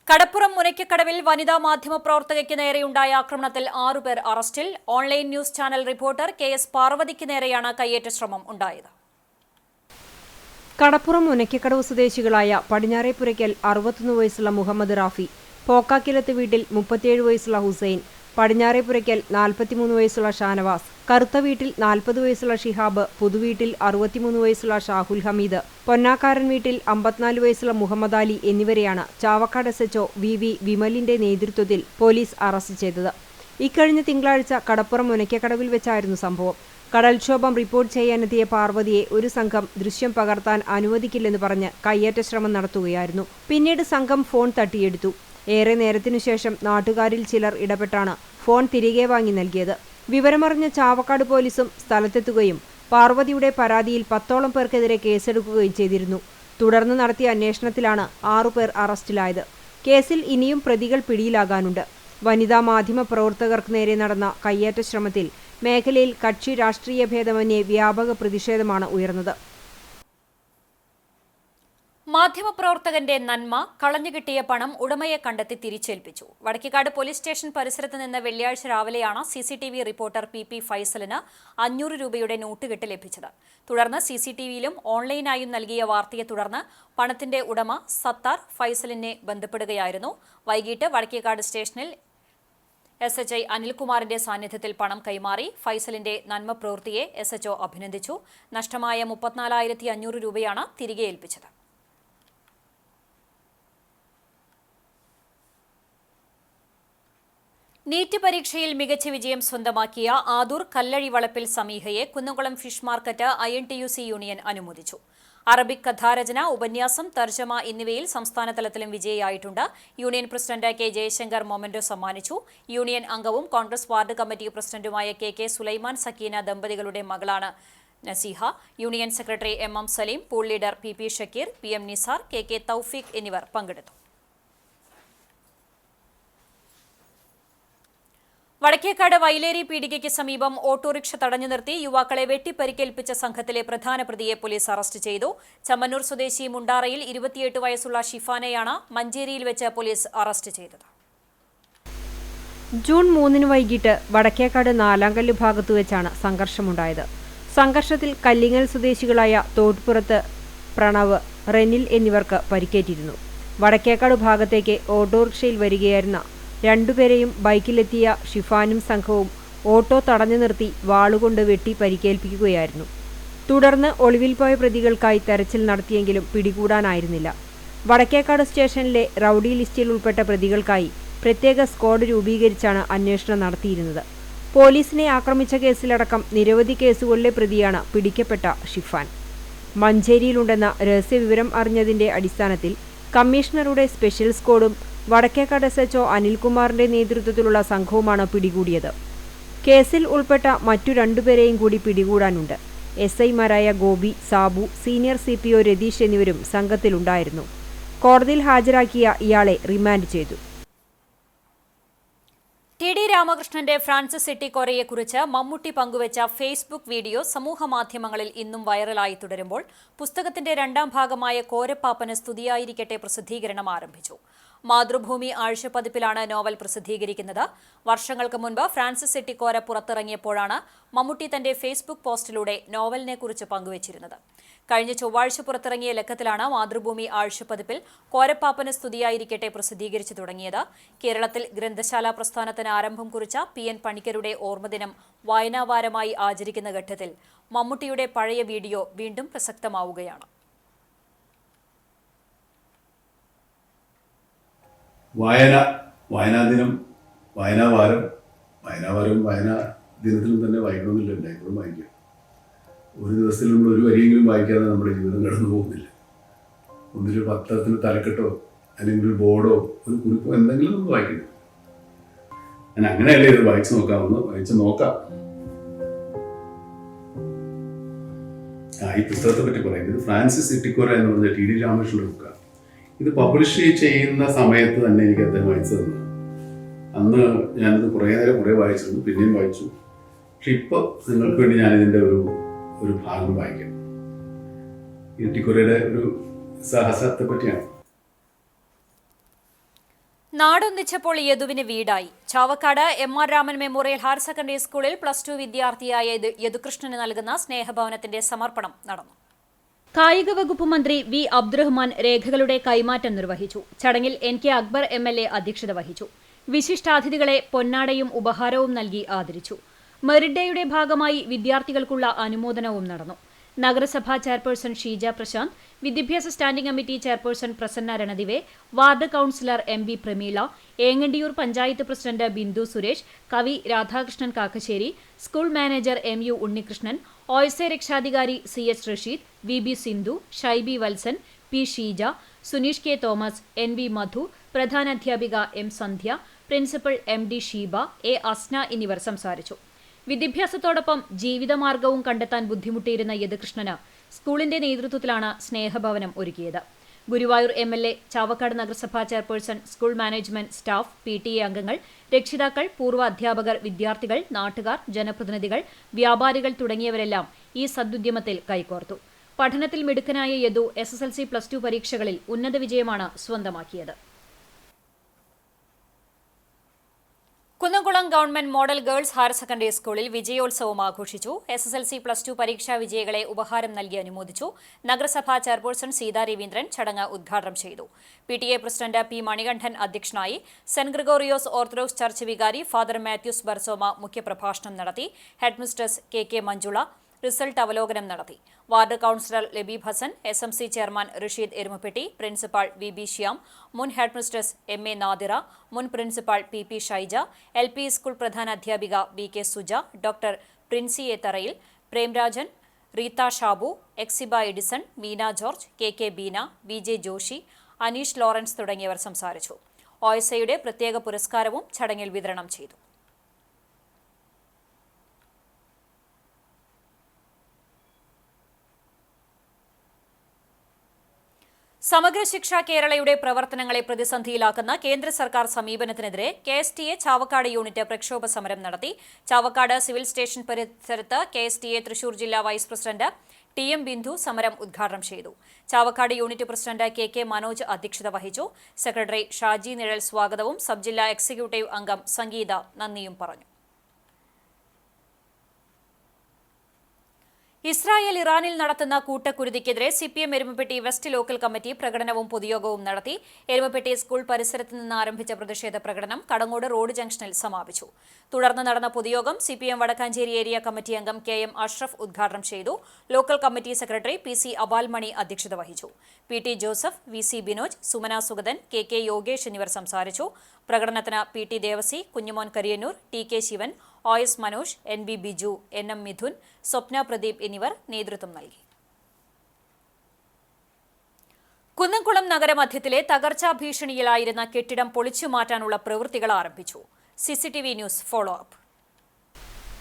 കടപ്പുറം മുനയ്ക്കക്കടവിൽ വനിതാ മാധ്യമ പ്രവർത്തകയ്ക്ക് നേരെയുണ്ടായ ആക്രമണത്തിൽ 6 പേർ അറസ്റ്റിൽ. Online news channel reporter KS പാർവതിക്ക് നേരെയാണ് കയ്യേറ്റ ശ്രമം ഉണ്ടായത്. കടപ്പുറം മുനയ്ക്കക്കടവ് സ്വദേശികളായ പടിഞ്ഞാറേപ്പുരയ്ക്കൽ 61 വയസ്സുള്ള മുഹമ്മദ് റാഫി, പോക്കാക്കിലത്ത് വീട്ടിൽ 37 വയസ്സുള്ള ഹുസൈൻ, പടിഞ്ഞാറേപ്പുരയ്ക്കൽ 43 വയസ്സുള്ള ഷാനവാസ്, കറുത്ത വീട്ടിൽ 40 വയസ്സുള്ള ഷിഹാബ്, പുതുവീട്ടിൽ 63 വയസ്സുള്ള ഷാഹുൽ ഹമീദ്, പൊന്നാക്കാരൻ വീട്ടിൽ 54 വയസ്സുള്ള മുഹമ്മദ് അലി എന്നിവരെയാണ് ചാവക്കാട് SHO VV വിമലിന്റെ നേതൃത്വത്തിൽ പോലീസ് അറസ്റ്റ് ചെയ്തത്. ഇക്കഴിഞ്ഞ തിങ്കളാഴ്ച കടപ്പുറം മുനയ്ക്കക്കടവിൽ വെച്ചായിരുന്നു സംഭവം. കടൽക്ഷോഭം റിപ്പോർട്ട് ചെയ്യാനെത്തിയ പാർവതിയെ ഒരു സംഘം ദൃശ്യം പകർത്താൻ അനുവദിക്കില്ലെന്ന് പറഞ്ഞ് കയ്യേറ്റ ശ്രമം നടത്തുകയായിരുന്നു. പിന്നീട് സംഘം ഫോൺ തട്ടിയെടുത്തു. ഏറെ നേരത്തിനുശേഷം നാട്ടുകാരിൽ ചിലർ ഇടപെട്ടാണ് ഫോൺ തിരികെ വാങ്ങി നൽകിയത്. വിവരമറിഞ്ഞ ചാവക്കാട് പോലീസും സ്ഥലത്തെത്തുകയും പാർവതിയുടെ പരാതിയിൽ 10ഓളം പേർക്കെതിരെ കേസെടുക്കുകയും ചെയ്തിരുന്നു. തുടർന്ന് നടത്തിയ അന്വേഷണത്തിലാണ് 6 പേർ അറസ്റ്റിലായത്. കേസിൽ ഇനിയും പ്രതികൾ പിടിയിലാകാനുണ്ട്. വനിതാ മാധ്യമ പ്രവർത്തകർക്ക് നേരെ നടന്ന കയ്യേറ്റ ശ്രമത്തിൽ മേഖലയിൽ കക്ഷി രാഷ്ട്രീയ ഭേദമന്യേ വ്യാപക പ്രതിഷേധമാണ് ഉയർന്നത്. മാധ്യമപ്രവർത്തകന്റെ നന്മ, കളഞ്ഞുകിട്ടിയ പണം ഉടമയെ കണ്ടെത്തി തിരിച്ചേൽപ്പിച്ചു. വടക്കേക്കാട് പോലീസ് സ്റ്റേഷൻ പരിസരത്ത് നിന്ന് വെള്ളിയാഴ്ച രാവിലെയാണ് CCTV റിപ്പോർട്ടർ PP ഫൈസലിന് 500 രൂപയുടെ നോട്ടുകെട്ട് ലഭിച്ചത്. തുടർന്ന് CCTVയിലും ഓൺലൈനായും നൽകിയ വാർത്തയെ തുടർന്ന് പണത്തിന്റെ ഉടമ സത്താർ ഫൈസലിനെ ബന്ധപ്പെടുകയായിരുന്നു. വൈകിട്ട് വടക്കേക്കാട് സ്റ്റേഷനിൽ SHI അനിൽകുമാറിന്റെ സാന്നിധ്യത്തിൽ പണം കൈമാറി. ഫൈസലിന്റെ നന്മ പ്രവൃത്തിയെ SHO അഭിനന്ദിച്ചു. നഷ്ടമായ 34,500 രൂപയാണ് തിരികെ ഏൽപ്പിച്ചത്. നീറ്റ് പരീക്ഷയിൽ മികച്ച വിജയം സ്വന്തമാക്കിയ ആദൂർ കല്ലഴി വളപ്പിൽ സമീഹയെ Kunnamkulam fish market INTUC union അനുമോദിച്ചു. അറബിക് കഥാരചന, ഉപന്യാസം, തർജമ എന്നിവയിൽ സംസ്ഥാനതലത്തിലും വിജയിയായിട്ടുണ്ട്. Union president K Jayashankar memento സമ്മാനിച്ചു. യൂണിയൻ അംഗവും കോൺഗ്രസ് വാർഡ് കമ്മിറ്റി പ്രസിഡന്റുമായ കെ സുലൈമാൻ സക്കീന ദമ്പതികളുടെ മകളാണ് Naseeha. Union secretary MM Saleem, pool leader PP Shakeer, PM Nisar, K Thoufeeq എന്നിവർ പങ്കെടുത്തു. വടക്കേക്കാട് വൈലേരി പീടികയ്ക്ക് സമീപം ഓട്ടോറിക്ഷ തടഞ്ഞു നിർത്തി യുവാക്കളെ വെട്ടിപ്പരിക്കേൽപ്പിച്ച സംഘത്തിലെ പ്രധാന പ്രതിയെ പോലീസ് അറസ്റ്റ് ചെയ്തു. ചമ്മന്നൂർ സ്വദേശി മുണ്ടാറയിൽ 28 വയസ്സുള്ള ഷിഫാനെയാണ് മഞ്ചേരിയിൽ വെച്ച് പോലീസ് അറസ്റ്റ് ചെയ്തത്. ജൂൺ 3 വൈകിട്ട് വടക്കേക്കാട് നാലാങ്കല്ല് ഭാഗത്തു വെച്ചാണ് സംഘർഷമുണ്ടായത്. സംഘർഷത്തിൽ കല്ലിങ്ങൽ സ്വദേശികളായ തോട്ടുപുറത്ത് പ്രണവ്, റെനിൽ എന്നിവർക്ക് പരിക്കേറ്റിരുന്നു. വടക്കേക്കാട് ഭാഗത്തേക്ക് ഓട്ടോറിക്ഷയിൽ വരികയായിരുന്ന രണ്ടുപേരെയും ബൈക്കിലെത്തിയ ഷിഫാനും സംഘവും ഓട്ടോ തടഞ്ഞു നിർത്തി വാളുകൊണ്ട് വെട്ടി പരിക്കേൽപ്പിക്കുകയായിരുന്നു. തുടർന്ന് ഒളിവിൽ പോയ പ്രതികൾക്കായി തെരച്ചിൽ നടത്തിയെങ്കിലും പിടികൂടാനായിരുന്നില്ല. വടക്കേക്കാട് സ്റ്റേഷനിലെ റൌഡി ലിസ്റ്റിൽ ഉൾപ്പെട്ട പ്രതികൾക്കായി പ്രത്യേക സ്ക്വാഡ് രൂപീകരിച്ചാണ് അന്വേഷണം നടത്തിയിരുന്നത്. പോലീസിനെ ആക്രമിച്ച കേസിലടക്കം നിരവധി കേസുകളിലെ പ്രതിയാണ് പിടിക്കപ്പെട്ട ഷിഫാൻ. മഞ്ചേരിയിലുണ്ടെന്ന രഹസ്യവിവരം അറിഞ്ഞതിന്റെ അടിസ്ഥാനത്തിൽ കമ്മീഷണറുടെ സ്പെഷ്യൽ സ്ക്വാഡും വടക്കേക്കാട് SHO അനിൽകുമാറിന്റെ നേതൃത്വത്തിലുള്ള സംഘവുമാണ് പിടികൂടിയത്. കേസിൽ ഉൾപ്പെട്ട മറ്റു രണ്ടുപേരെയും കൂടി പിടികൂടാനുണ്ട്. SIമാരായ ഗോപി, സാബു, സീനിയർ CPO രതീഷ് എന്നിവരും സംഘത്തിലുണ്ടായിരുന്നു. കോടതിയിൽ ഹാജരാക്കിയ ഇയാളെ റിമാൻഡ് ചെയ്തു. TD രാമകൃഷ്ണന്റെ ഫ്രാൻസിസ് സെട്ടിക്കോരയെക്കുറിച്ച് മമ്മൂട്ടി പങ്കുവച്ച ഫേസ്ബുക്ക് വീഡിയോ സമൂഹമാധ്യമങ്ങളിൽ ഇന്നും വൈറലായി തുടരുമ്പോൾ പുസ്തകത്തിന്റെ 2ാം ഭാഗമായ കോരപ്പാപ്പന് സ്തുതിയായിരിക്കട്ടെ പ്രസിദ്ധീകരണം ആരംഭിച്ചു. മാതൃഭൂമി ആഴ്ചപ്പതിപ്പിലാണ് നോവൽ പ്രസിദ്ധീകരിക്കുന്നത്. വർഷങ്ങൾക്ക് മുൻപ് ഫ്രാൻസിസ് സെട്ടിക്കോര പുറത്തിറങ്ങിയപ്പോഴാണ് മമ്മൂട്ടി തന്റെ ഫേസ്ബുക്ക് പോസ്റ്റിലൂടെ നോവലിനെക്കുറിച്ച് പങ്കുവച്ചിരുന്നത്. കഴിഞ്ഞ ചൊവ്വാഴ്ച പുറത്തിറങ്ങിയ ലക്കത്തിലാണ് മാതൃഭൂമി ആഴ്ചപ്പതിപ്പിൽ കോരപ്പാപ്പന് സ്തുതിയായിരിക്കട്ടെ പ്രസിദ്ധീകരിച്ചു തുടങ്ങിയത്. കേരളത്തിൽ ഗ്രന്ഥശാല പ്രസ്ഥാനത്തിന് ആരംഭം കുറിച്ച PN പണിക്കരുടെ ഓർമ്മദിനം വായനാവാരമായി ആചരിക്കുന്ന ഘട്ടത്തിൽ മമ്മൂട്ടിയുടെ പഴയ വീഡിയോ വീണ്ടും പ്രസക്തമാവുകയാണ്. വായനാ ദിനം, വായനാവാരം, വായനാ ദിനത്തിലും തന്നെ വായിക്കണമെന്നില്ല, എല്ലായ്പ്പോഴും വായിക്കുക. ഒരു ദിവസത്തിൽ നമ്മൾ ഒരു വരിയെങ്കിലും വായിക്കാതെ നമ്മുടെ ജീവിതം കടന്നു പോകുന്നില്ല. ഒന്നിലൊരു പത്രത്തിന് തലക്കെട്ടോ അല്ലെങ്കിൽ ഒരു ബോർഡോ ഒരു കുറിപ്പോ എന്തെങ്കിലും നമ്മൾ വായിക്കണം. ഞാൻ അങ്ങനെയല്ലേ ഇത് വായിച്ചു നോക്കാം. ഈ പുസ്തകത്തെ പറ്റി പറയുന്നത് ഫ്രാൻസിസ് സെട്ടിക്കോര എന്ന് പറഞ്ഞ TD രാമകൃഷ്ണന്റെ ബുക്കാണ്. ഇത് പബ്ലിഷ് ചെയ്യുന്ന സമയത്ത് തന്നെ എനിക്ക് അദ്ദേഹം വായിച്ചു തന്നു. അന്ന് ഞാനത് കുറേ വായിച്ചിരുന്നു, പിന്നെയും വായിച്ചു. പക്ഷെ ഇപ്പോൾ നിങ്ങൾക്ക് വേണ്ടി ഞാനിതിൻ്റെ ഒരു ഭാഗം വായിക്കാം. സെട്ടിക്കോരയുടെ ഒരു സാഹസത്തെ പറ്റിയാണ്. നാടൊന്നിച്ചപ്പോൾ യദുവിന് വീടായി. Chavakkad MR Raman memorial higher secondary സ്കൂളിൽ +2 വിദ്യാർത്ഥിയായ യദുകൃഷ്ണന് നൽകുന്ന സ്നേഹഭവനത്തിന്റെ സമർപ്പണം നടന്നു. കായിക വകുപ്പ് മന്ത്രി V അബ്ദുറഹ്മാൻ രേഖകളുടെ കൈമാറ്റം നിർവഹിച്ചു. ചടങ്ങിൽ NK അക്ബർ MLA അധ്യക്ഷത വഹിച്ചു. വിശിഷ്ടാതിഥികളെ പൊന്നാടയും ഉപഹാരവും നൽകി ആദരിച്ചു. മെറിറ്റ് ഡേയുടെ ഭാഗമായി വിദ്യാർത്ഥികൾക്കുള്ള അനുമോദനവും നടന്നു. നഗരസഭാ ചെയർപേഴ്സൺ ഷീജ പ്രശാന്ത്, വിദ്യാഭ്യാസ standing committee chairperson Prasanna Ranadive, ward councillor MB Prameela, Engandiyur panchayat president Bindu Suresh, കവി Radhakrishnan Kakkassery, school manager MU Unnikrishnan, OSA രക്ഷാധികാരി CH Rasheed, VB Sindhu, Shaiby Valsan, P Sheeja, Suneesh K Thomas, NV Madhu, പ്രധാനാധ്യാപിക M Sandhya, principal MD Sheeba, A Asna എന്നിവർ സംസാരിച്ചു. വിദ്യാഭ്യാസത്തോടൊപ്പം ജീവിതമാർഗവും കണ്ടെത്താൻ ബുദ്ധിമുട്ടിയിരുന്ന യദുകൃഷ്ണന് സ്കൂളിന്റെ നേതൃത്വത്തിലാണ് സ്നേഹഭവനം ഒരുക്കിയത്. ഗുരുവായൂർ MLA, ചാവക്കാട് നഗരസഭാ chairperson, school management, staff, PTA അംഗങ്ങൾ, രക്ഷിതാക്കൾ, പൂർവ്വ അധ്യാപകർ, വിദ്യാർത്ഥികൾ, നാട്ടുകാർ, ജനപ്രതിനിധികൾ, വ്യാപാരികൾ തുടങ്ങിയവരെല്ലാം ഈ സദുദ്യമത്തിൽ കൈകോർത്തു. പഠനത്തിൽ മിടുക്കനായ യദു SSLC +2 പരീക്ഷകളിൽ ഉന്നത വിജയമാണ് സ്വന്തമാക്കിയത്. Kunnamkulam government model girls higher secondary സ്കൂളിൽ വിജയോത്സവം ആഘോഷിച്ചു. SSLC +2 പരീക്ഷാ വിജയികളെ ഉപഹാരം നൽകി അനുമോദിച്ചു. നഗരസഭാ ചെയർപേഴ്സൺ സീതാ രവീന്ദ്രൻ ചടങ്ങ് ഉദ്ഘാടനം ചെയ്തു. PTA പ്രസിഡന്റ് P മണികണ്ഠൻ അധ്യക്ഷനായി. സെന്റ് ഗ്രിഗോറിയോസ് ഓർത്തഡോക്സ് ചർച്ച് വികാരി ഫാദർ മാത്യൂസ് ബർസോമ മുഖ്യപ്രഭാഷണം നടത്തി. ഹെഡ്മിസ്ട്രസ് KK മഞ്ജുള റിസൾട്ട് അവലോകനം നടത്തി. Ward councillor Labeeb Hasan, SMC chairman Rasheed Erumapetty, principal VB Shyam, മുൻ ഹെഡ്മിസ്ട്രസ് MA നാദിറ, മുൻ principal PP Shaija, LP school പ്രധാനാധ്യാപിക BK Suja, doctor Princy A Tharayil, Premrajan, Reetha Shabu, Exiba Edison, Meena George, KK Beena, VJ Joshy, Aneesh Lawrence തുടങ്ങിയവർ സംസാരിച്ചു. OSAയുടെ പ്രത്യേക പുരസ്കാരവും ചടങ്ങിൽ വിതരണം ചെയ്തു. സമഗ്ര ശിക്ഷ കേരളയുടെ പ്രവർത്തനങ്ങളെ പ്രതിസന്ധിയിലാക്കുന്ന കേന്ദ്ര സർക്കാർ സമീപനത്തിനെതിരെ KSTA ചാവക്കാട് യൂണിറ്റ് പ്രക്ഷോഭ സമരം നടത്തി. ചാവക്കാട് സിവിൽ സ്റ്റേഷൻ പരിസരത്ത് KSTA തൃശൂർ ജില്ലാ വൈസ് പ്രസിഡന്റ് TM ബിന്ദു സമരം ഉദ്ഘാടനം ചെയ്തു. Chavakkad unit president KK Manoj അധ്യക്ഷത വഹിച്ചു. സെക്രട്ടറി ഷാജി നിഴൽ സ്വാഗതവും സബ് ജില്ലാ എക്സിക്യൂട്ടീവ് അംഗം സംഗീത നന്ദിയും പറഞ്ഞു. ഇസ്രായേൽ ഇറാനിൽ നടത്തുന്ന കൂട്ടക്കുരുതിക്കെതിരെ CPM Erumapetty west local committee പ്രകടനവും പൊതുയോഗവും നടത്തി. എരുമപ്പെട്ടി സ്കൂൾ പരിസരത്ത് നിന്ന് ആരംഭിച്ച പ്രതിഷേധ പ്രകടനം കടങ്ങോട് റോഡ് ജംഗ്ഷനിൽ സമാപിച്ചു. തുടർന്ന് നടന്ന പൊതുയോഗം CPM വടക്കാഞ്ചേരി ഏരിയ കമ്മിറ്റി അംഗം KM അഷ്റഫ് ഉദ്ഘാടനം ചെയ്തു. ലോക്കൽ കമ്മിറ്റി സെക്രട്ടറി PC അബാൽമണി അധ്യക്ഷത വഹിച്ചു. PT Joseph, VC Binoj, Sumana Sugathan, KK Yogesh എന്നിവർ സംസാരിച്ചു. പ്രകടനത്തിന് PT Devasi, Kunjumon Kariyannur, TK Shivan, OS Manoj, NB Biju, NM Mithun, സ്വപ്ന പ്രദീപ് എന്നിവർ നേതൃത്വം നൽകി. കുന്നംകുളം നഗരമധ്യത്തിലെ തകർച്ചാ ഭീഷണിയിലായിരുന്ന കെട്ടിടം പൊളിച്ചുമാറ്റാനുള്ള പ്രവൃത്തികൾ ആരംഭിച്ചു. CCTV news follow up.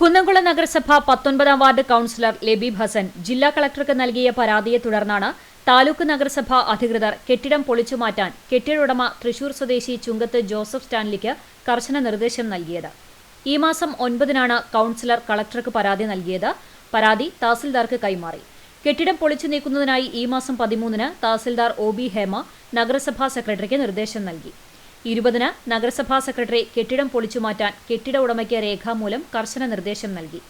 Kunnamkulam നഗരസഭ 19-ാം വാർഡ് കൌൺസിലർ ലബീബ് ഹസൻ ജില്ലാ കളക്ടർക്ക് നൽകിയ പരാതിയെ തുടർന്നാണ് താലൂക്ക് നഗരസഭ അധികൃതർ കെട്ടിടം പൊളിച്ചുമാറ്റാൻ കെട്ടിട ഉടമ തൃശൂർ സ്വദേശി ചുങ്കത്ത് ജോസഫ് സ്റ്റാൻലിക്ക് കർശന നിർദ്ദേശം നൽകിയത്. ഈ മാസം 9-നാണ് കൌൺസിലർ കളക്ടർക്ക് പരാതി നൽകിയത്. പരാതി തഹസിൽദാർക്ക് കൈമാറി. കെട്ടിടം പൊളിച്ചു നീക്കുന്നതിനായി ഈ മാസം 13-ന് തഹസിൽദാർ OB ഹേമ നഗരസഭാ സെക്രട്ടറിക്ക് നിർദ്ദേശം നൽകി. 20-ന് നഗരസഭാ സെക്രട്ടറി കെട്ടിടം പൊളിച്ചുമാറ്റാൻ കെട്ടിട ഉടമയ്ക്ക് രേഖാമൂലം കർശന നിർദ്ദേശം നൽകി.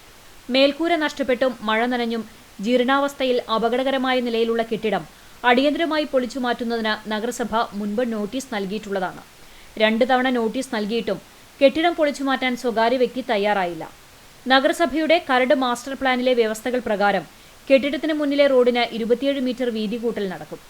മേൽക്കൂര നഷ്ടപ്പെട്ടും മഴ നനഞ്ഞും ജീർണാവസ്ഥയിൽ അപകടകരമായ നിലയിലുള്ള കെട്ടിടം അടിയന്തരമായി പൊളിച്ചുമാറ്റുന്നതിന് നഗരസഭ മുൻപ് നോട്ടീസ് നൽകിയിട്ടുള്ളതാണ്. 2 തവണ നോട്ടീസ് നൽകിയിട്ടും കെട്ടിടം പൊളിച്ചുമാറ്റാൻ സ്വകാര്യ വ്യക്തി തയ്യാറായില്ല. നഗരസഭയുടെ കരട് മാസ്റ്റർ പ്ലാനിലെ വ്യവസ്ഥകൾ പ്രകാരം കെട്ടിടത്തിന് മുന്നിലെ റോഡിന് 27 മീറ്റർ വീതി കൂട്ടൽ നടക്കും.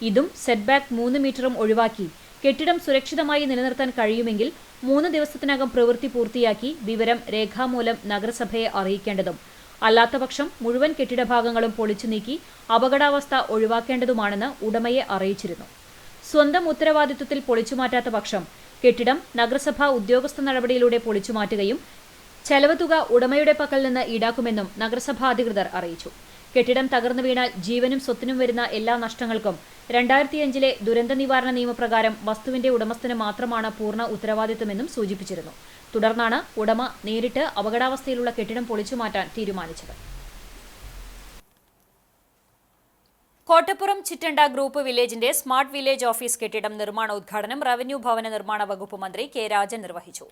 ഇതും സെറ്റ്ബാക്ക് 3 മീറ്ററും ഒഴിവാക്കി കെട്ടിടം സുരക്ഷിതമായി നിലനിർത്താൻ കഴിയുമെങ്കിൽ 3 ദിവസത്തിനകം പ്രവൃത്തി പൂർത്തിയാക്കി വിവരം രേഖാമൂലം നഗരസഭയെ അറിയിക്കേണ്ടതും അല്ലാത്തപക്ഷം മുഴുവൻ കെട്ടിടഭാഗങ്ങളും പൊളിച്ചു നീക്കി അപകടാവസ്ഥ ഒഴിവാക്കേണ്ടതുമാണെന്ന് ഉടമയെ അറിയിച്ചിരുന്നു. സ്വന്തം ഉത്തരവാദിത്വത്തിൽ പൊളിച്ചുമാറ്റാത്ത പക്ഷം കെട്ടിടം നഗരസഭാ ഉദ്യോഗസ്ഥ നടപടിയിലൂടെ പൊളിച്ചുമാറ്റുകയും ചെലവ് തുക ഉടമയുടെ പക്കൽ നിന്ന് ഈടാക്കുമെന്നും നഗരസഭാ അധികൃതർ അറിയിച്ചു. കെട്ടിടം തകർന്നു വീണാൽ ജീവനും സ്വത്തിനും വരുന്ന എല്ലാ നഷ്ടങ്ങൾക്കും 2005-ലെ ദുരന്ത നിവാരണ നിയമപ്രകാരം വസ്തുവിന്റെ ഉടമസ്ഥന് മാത്രമാണ് പൂർണ്ണ ഉത്തരവാദിത്തമെന്നും സൂചിപ്പിച്ചിരുന്നു. തുടർന്നാണ് ഉടമ നേരിട്ട് അപകടാവസ്ഥയിലുള്ള കെട്ടിടം പൊളിച്ചുമാറ്റാൻ തീരുമാനിച്ചത്. കോട്ടപ്പുറം ചിറ്റണ്ട ഗ്രൂപ്പ് വില്ലേജിന്റെ സ്മാർട്ട് വില്ലേജ് ഓഫീസ് കെട്ടിടം നിർമ്മാണോദ്ഘാടനം റവന്യൂ ഭവന നിർമ്മാണ വകുപ്പ് മന്ത്രി K രാജൻ നിർവഹിച്ചു.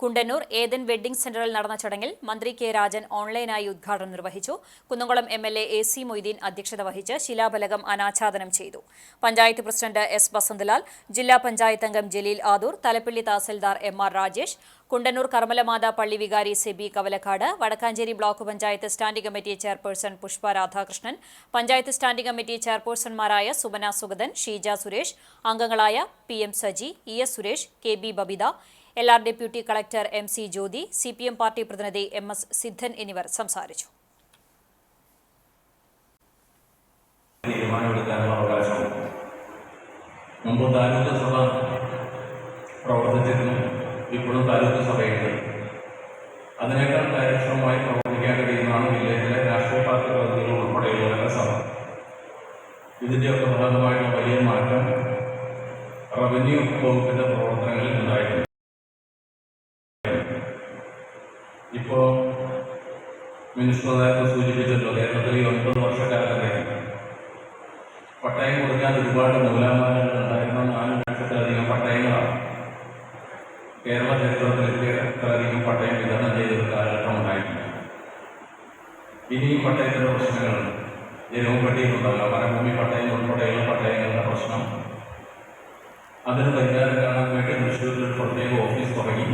കുണ്ടന്നൂർ ഏദൻ വെഡ്ഡിംഗ് സെന്ററിൽ നടന്ന ചടങ്ങിൽ മന്ത്രി K രാജൻ ഓൺലൈനായി ഉദ്ഘാടനം നിർവഹിച്ചു. കുന്നംകുളം MLA AC മൊയ്തീൻ അധ്യക്ഷത വഹിച്ച് ശിലാഫലകം അനാച്ഛാദനം ചെയ്തു. പഞ്ചായത്ത് പ്രസിഡന്റ് S ബസന്തലാൽ, ജില്ലാ പഞ്ചായത്ത് അംഗം ജലീൽ ആദൂർ, തലപ്പള്ളി തഹസിൽദാർ MR രാജേഷ്, കുണ്ടന്നൂർ കർമ്മലമാത പള്ളി വികാരി Seby Kavalakkad, Vadakkanchery block panchayat standing committee chairperson Pushpa Radhakrishnan, panchayat standing committee ചെയർപേഴ്സൺമാരായ സുബന സുഗതൻ, ഷീജ സുരേഷ്, അംഗങ്ങളായ PM Saji, ES Suresh, KB Babitha, LR deputy collector MC Jyothi, CPM party പ്രതിനിധി MS സിദ്ധൻ എന്നിവർ സംസാരിച്ചു. തീരുമാനമെടുക്കാനുള്ള അവകാശം മുമ്പ് താലൂക്ക് സഭ പ്രവർത്തിച്ചിരുന്നു. ഇപ്പോഴും താലൂക്ക് സഭയുണ്ട്. അതിനേക്കാൾ കാര്യക്ഷമമായി പ്രവർത്തിക്കാൻ കഴിയുന്നതാണ് വില്ലേജിലെ രാഷ്ട്രീയ പാർട്ടി പ്രതിനിധികൾ ഉൾപ്പെടെയുള്ള സഭ. ഇതിൻ്റെയൊക്കെ ഭാഗമായിട്ടുള്ള വലിയ മാറ്റം റവന്യൂ വകുപ്പിന്റെ പ്രവർത്തനങ്ങളിൽ ഉണ്ടായിട്ടുണ്ട്. ഇപ്പോൾ മിനിസ്റ്റർ നേരത്തെ സൂചിപ്പിച്ചല്ലോ, കേരളത്തിൽ ഈ 9 വർഷക്കാലത്തേക്ക് പട്ടയം കൊടുക്കാൻ ഒരുപാട് നൂലാമാലകൾ ഉണ്ടായിരുന്ന 4 ലക്ഷത്തിലധികം പട്ടയങ്ങളാണ് കേരള ചരിത്രത്തിൽ ഇത്രയധികം പട്ടയം വിതരണം ചെയ്തൊരു കാലഘട്ടം ഉണ്ടായിട്ടുണ്ട്. ഇനിയും പട്ടയത്തിൻ്റെ പ്രശ്നങ്ങളുണ്ട്. ജനവുപട്ടിയിലുണ്ടല്ലോ വനഭൂമി പട്ടയം ഉൾപ്പെടെയുള്ള പട്ടയങ്ങളുടെ പ്രശ്നം. അതിന് പരിഹാരം കാണാൻ വേണ്ടി തൃശ്ശൂരിൽ ഒരു പ്രത്യേക ഓഫീസ് തുടങ്ങി.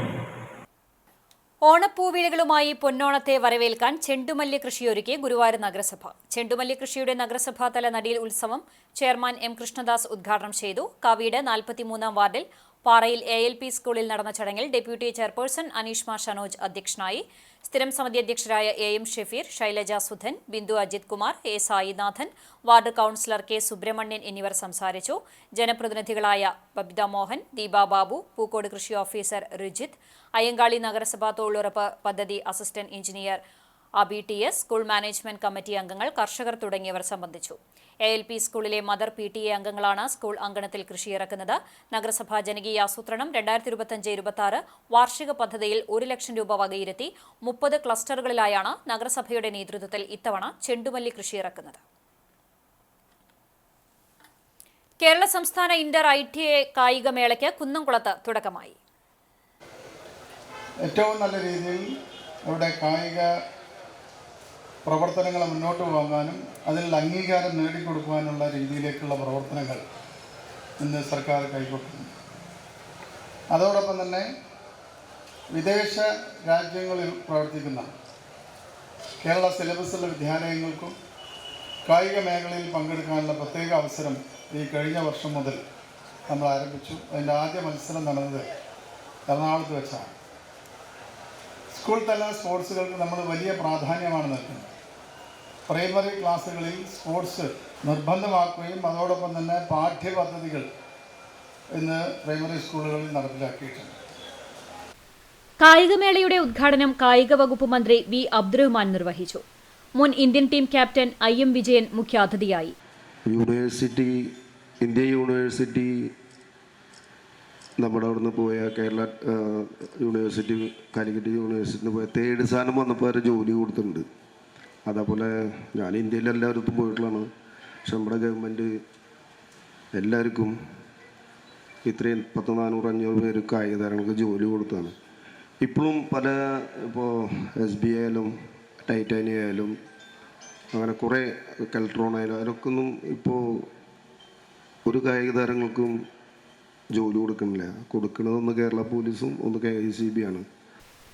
ഓണപ്പൂവിളികളുമായി പൊന്നോണത്തെ വരവേൽക്കാൻ ചെണ്ടുമല്ലി കൃഷിയൊരുക്കി ഗുരുവായൂർ നഗരസഭ. ചെണ്ടുമല്ലി കൃഷിയുടെ നഗരസഭാതല നടീൽ ഉത്സവം ചെയർമാൻ എം കൃഷ്ണദാസ് ഉദ്ഘാടനം ചെയ്തു. കാവീട് 43-ാം വാർഡിൽ പാറയിൽ ALP സ്കൂളിൽ നടന്ന ചടങ്ങിൽ ഡെപ്യൂട്ടി ചെയർപേഴ്സൺ അനീഷ്മ ഷനോജ് അധ്യക്ഷനായി. സ്ഥിരം സമിതി അധ്യക്ഷരായ AM Shefeer, Shailaja Sudhan, Bindu Ajith Kumar, A Sainathan, ward councillor K Subrahmanyan എന്നിവർ സംസാരിച്ചു. ജനപ്രതിനിധികളായ ബബിത മോഹൻ, ദീപ ബാബു, പൂക്കോട് കൃഷി ഓഫീസർ റിജിത്ത്, അയ്യങ്കാളി നഗരസഭാ തൊഴിലുറപ്പ് പദ്ധതി assistant engineer ABTS, school management committee അംഗങ്ങൾ, കർഷകർ തുടങ്ങിയവർ സംബന്ധിച്ചു. ALP സ്കൂളിലെ മദർ PTA അംഗങ്ങളാണ് സ്കൂൾ അങ്കണത്തിൽ കൃഷിയിറക്കുന്നത്. നഗരസഭാ ജനകീയ ആസൂത്രണം 2025-26 വാർഷിക പദ്ധതിയിൽ 1 ലക്ഷം രൂപ വകയിരുത്തി 30 ക്ലസ്റ്ററുകളിലായാണ് നഗരസഭയുടെ നേതൃത്വത്തിൽ ഇത്തവണ ചെണ്ടുമല്ലി കൃഷിയിറക്കുന്നത്. കേരള സംസ്ഥാന ഇന്റർ ITA കായികമേളയ്ക്ക് കുന്നംകുളത്ത് തുടക്കമായി. ഏറ്റവും നല്ല രീതിയിൽ ഇവിടെ കായിക പ്രവർത്തനങ്ങൾ മുന്നോട്ട് പോകാനും അതിൽ അംഗീകാരം നേടിക്കൊടുക്കുവാനുള്ള രീതിയിലേക്കുള്ള പ്രവർത്തനങ്ങൾ ഇന്ന് സർക്കാർ കൈക്കൊള്ളുന്നു. അതോടൊപ്പം തന്നെ വിദേശ രാജ്യങ്ങളിൽ പ്രവർത്തിക്കുന്ന കേരള സിലബസുള്ള വിദ്യാലയങ്ങൾക്കും കായിക മേഖലയിൽ പങ്കെടുക്കാനുള്ള പ്രത്യേക അവസരം ഈ കഴിഞ്ഞ വർഷം മുതൽ നമ്മൾ ആരംഭിച്ചു. അതിൻ്റെ ആദ്യ മത്സരം നടന്നത് എറണാകുളത്ത് വെച്ചാണ്. സ്കൂൾ തല സ്പോർട്സുകൾക്ക് നമ്മൾ വലിയ പ്രാധാന്യമാണ് നൽകുന്നത്. പ്രൈമറി ക്ലാസ്സുകളിൽ സ്പോർട്സ് നിർബന്ധമാക്കുകയും അതോടൊപ്പം തന്നെ പാഠ്യപദ്ധതികൾ ഇന്ന് പ്രൈമറി സ്കൂളുകളിൽ നടപ്പിലാക്കിയിട്ടുണ്ട്. കായികമേളയുടെ ഉദ്ഘാടനം കായിക വകുപ്പ് മന്ത്രി വി അബ്ദുറഹ്മാൻ നിർവഹിച്ചു. മുൻ Indian team captain IM Vijayan മുഖ്യാതിഥിയായി. ഇന്ത്യൻ യൂണിവേഴ്സിറ്റി നമ്മുടെ അവിടെ നിന്ന് പോയ കേരള യൂണിവേഴ്സിറ്റി, കാലിക്കറ്റ് യൂണിവേഴ്സിറ്റിയിൽ പോയ 3rd സ്ഥാനം വന്നപ്പോൾ അവരെ ജോലി കൊടുത്തിട്ടുണ്ട്. അതേപോലെ ഞാൻ ഇന്ത്യയിൽ എല്ലായിടത്തും പോയിട്ടുള്ളതാണ്. പക്ഷെ നമ്മുടെ ഗവൺമെൻറ് എല്ലാവർക്കും ഇത്രയും 400-500 പേര് കായിക താരങ്ങൾക്ക് ജോലി കൊടുത്താണ്. ഇപ്പോഴും ഇപ്പോൾ SBI ആയാലും ടൈറ്റാനിയ ആയാലും അങ്ങനെ കുറേ കെൽട്രോൺ ആയാലും അതിനൊക്കെ ഒന്നും ഇപ്പോൾ ഒരു കായിക താരങ്ങൾക്കും ജോലി കൊടുക്കുന്നില്ല. കൊടുക്കുന്നതൊന്ന് കേരള പോലീസും ഒന്ന് KICB ആണ്.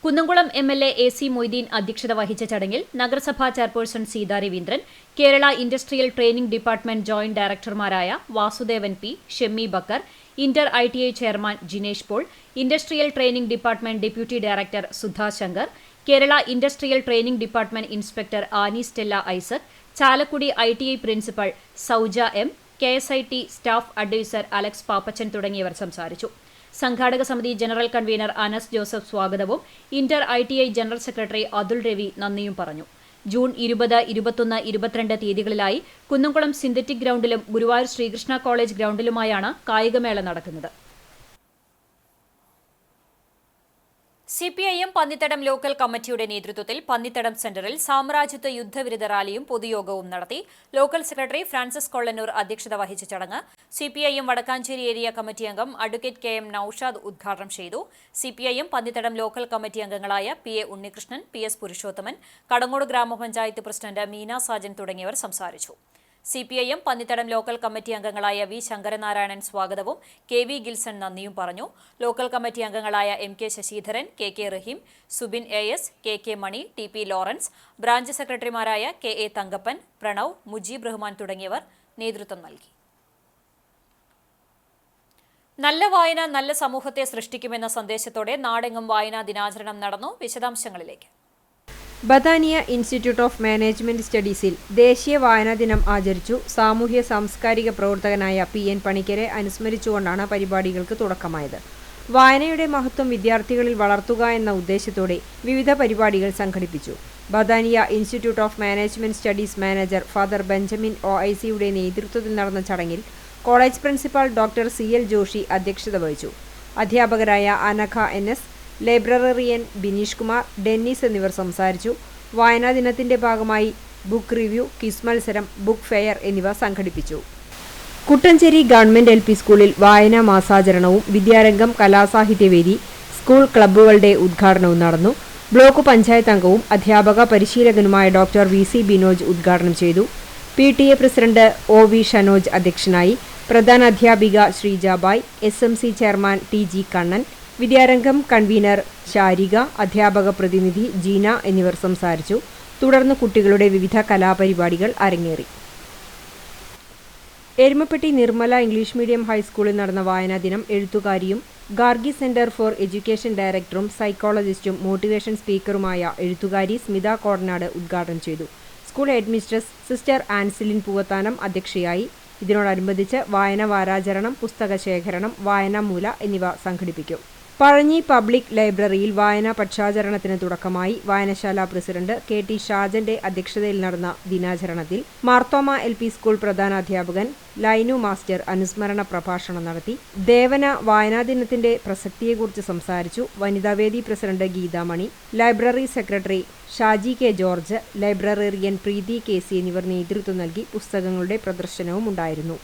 കുന്നംകുളം MLA AC മൊയ്തീൻ അധ്യക്ഷത വഹിച്ച ചടങ്ങിൽ നഗരസഭാ chairperson Seetha Raveendran, Kerala industrial training department joint ഡയറക്ടർമാരായ Vasudevan P, Shemmi Bakker, inter ITA chairman Jinesh Paul, industrial training department deputy director Sudha Shankar, Kerala industrial training department inspector Annie Stella Isaac, Chalakudy ITA principal Sowja M, KSIT staff adviser Alex Pappachan തുടങ്ങിയവർ സംസാരിച്ചു. സംഘാടക സമിതി general convener Anas Joseph സ്വാഗതവും inter ITA general secretary Athul Ravi നന്ദിയും പറഞ്ഞു. June 20, 21, 22 തീയതികളിലായി Kunnamkulam synthetic ഗ്രൗണ്ടിലും Guruvayur Sreekrishna college ഗ്രൗണ്ടിലുമായാണ് കായികമേള നടക്കുന്നത്. CPIM പന്നിത്തടം ലോക്കൽ കമ്മിറ്റിയുടെ നേതൃത്വത്തിൽ പന്നിത്തടം സെന്ററിൽ സാമ്രാജ്യത്വ യുദ്ധവിരുദ്ധ റാലിയും പൊതുയോഗവും നടത്തി. ലോക്കൽ സെക്രട്ടറി ഫ്രാൻസിസ് കൊള്ളന്നൂർ അധ്യക്ഷത വഹിച്ച ചടങ്ങ് CPIM വടക്കാഞ്ചേരി ഏരിയ കമ്മിറ്റി അംഗം അഡ്വക്കേറ്റ് KM നൌഷാദ് ഉദ്ഘാടനം ചെയ്തു. CPIM പന്നിത്തടം ലോക്കൽ കമ്മിറ്റി അംഗങ്ങളായ PA ഉണ്ണികൃഷ്ണൻ, PS പുരുഷോത്തമൻ, കടങ്ങോട് ഗ്രാമപഞ്ചായത്ത് പ്രസിഡന്റ് മീന സാജൻ തുടങ്ങിയവർ സംസാരിച്ചു. CPIM പന്നിത്തടം ലോക്കൽ കമ്മിറ്റി അംഗങ്ങളായ V ശങ്കരനാരായണൻ സ്വാഗതവും KV ഗിൽസൺ നന്ദിയും പറഞ്ഞു. ലോക്കൽ കമ്മിറ്റി അംഗങ്ങളായ MK ശശിധരൻ, KK റഹീം, സുബിൻ AS, KK മണി, TP ലോറൻസ്, ബ്രാഞ്ച് സെക്രട്ടറിമാരായ KA തങ്കപ്പൻ, പ്രണവ്, മുജീബ് റഹ്മാൻ തുടങ്ങിയവർ നേതൃത്വം നൽകി. നല്ല വായന നല്ല സമൂഹത്തെ സൃഷ്ടിക്കുമെന്ന സന്ദേശത്തോടെ നാടെങ്ങും വായനാ ദിനാചരണം നടന്നു. വിശദാംശങ്ങളിലേക്ക്. ബദാനിയ ഇൻസ്റ്റിറ്റ്യൂട്ട് ഓഫ് മാനേജ്മെന്റ് സ്റ്റഡീസിൽ ദേശീയ വായനാ ദിനം ആചരിച്ചു. സാമൂഹ്യ സാംസ്കാരിക പ്രവർത്തകനായ PN പണിക്കരെ അനുസ്മരിച്ചുകൊണ്ടാണ് പരിപാടികൾക്ക് തുടക്കമായത്. വായനയുടെ മഹത്വം വിദ്യാർത്ഥികളിൽ വളർത്തുക എന്ന ഉദ്ദേശത്തോടെ വിവിധ പരിപാടികൾ സംഘടിപ്പിച്ചു. Bethania institute of management studies manager father Benjamin OICയുടെ നേതൃത്വത്തിൽ നടന്ന ചടങ്ങിൽ college principal doctor CL Joshy അധ്യക്ഷത വഹിച്ചു. അധ്യാപകരായ Anagha NS, librarian Bineesh Kumar, Dennis എന്നിവർ സംസാരിച്ചു. വായനാ ദിനത്തിന്റെ ഭാഗമായി ബുക്ക് റിവ്യൂ, ക്വിസ് മത്സരം, ബുക്ക് ഫെയർ എന്നിവ സംഘടിപ്പിച്ചു. കുട്ടഞ്ചേരി ഗവൺമെന്റ് LP സ്കൂളിൽ വായനാ മാസാചരണവും വിദ്യാരംഗം കലാസാഹിത്യവേദി, സ്കൂൾ ക്ലബ്ബുകളുടെ ഉദ്ഘാടനവും നടന്നു. ബ്ലോക്ക് പഞ്ചായത്ത് അംഗവും അധ്യാപക പരിശീലകനുമായ ഡോക്ടർ VC ബിനോജ് ഉദ്ഘാടനം ചെയ്തു. PTA പ്രസിഡന്റ് OV ഷനോജ് അധ്യക്ഷനായി. പ്രധാന അധ്യാപിക Sreejabai, SMC chairman TG Kannan, Vidyarangam convener Sharika, അധ്യാപക പ്രതിനിധി ജീന എന്നിവർ സംസാരിച്ചു. തുടർന്ന് കുട്ടികളുടെ വിവിധ കലാപരിപാടികൾ അരങ്ങേറി. എരുമപ്പെട്ടി നിർമ്മല ഇംഗ്ലീഷ് മീഡിയം ഹൈസ്കൂളിൽ നടന്ന വായനാ ദിനം എഴുത്തുകാരിയും ഗാർഗി സെന്റർ ഫോർ എഡ്യൂക്കേഷൻ ഡയറക്ടറും സൈക്കോളജിസ്റ്റും മോട്ടിവേഷൻ സ്പീക്കറുമായ എഴുത്തുകാരി സ്മിത കോടനാട് ഉദ്ഘാടനം ചെയ്തു. School headmistress sister Ancilin Poovathanam അധ്യക്ഷയായി. ഇതിനോടനുബന്ധിച്ച് വായന വാരാചരണം, പുസ്തക ശേഖരണം, വായനാമൂല എന്നിവ സംഘടിപ്പിക്കും. പഴഞ്ഞി പബ്ലിക് ലൈബ്രറിയിൽ വായനാ പക്ഷാചരണത്തിന് തുടക്കമായി. വായനശാല പ്രസിഡന്റ് KT ഷാജന്റെ അധ്യക്ഷതയിൽ നടന്ന ദിനാചരണത്തിൽ മാർത്തോമ LP സ്കൂൾ പ്രധാനാധ്യാപകൻ ലൈനു മാസ്റ്റർ അനുസ്മരണ പ്രഭാഷണം നടത്തി. ദേവന വായനാ ദിനത്തിന്റെ പ്രസക്തിയെക്കുറിച്ച് സംസാരിച്ചു. വനിതാവേദി president Geethamani, library secretary Shaji K George, librarian Preethi KC എന്നിവർ നേതൃത്വം നൽകി. പുസ്തകങ്ങളുടെ പ്രദർശനവും ഉണ്ടായിരുന്നു.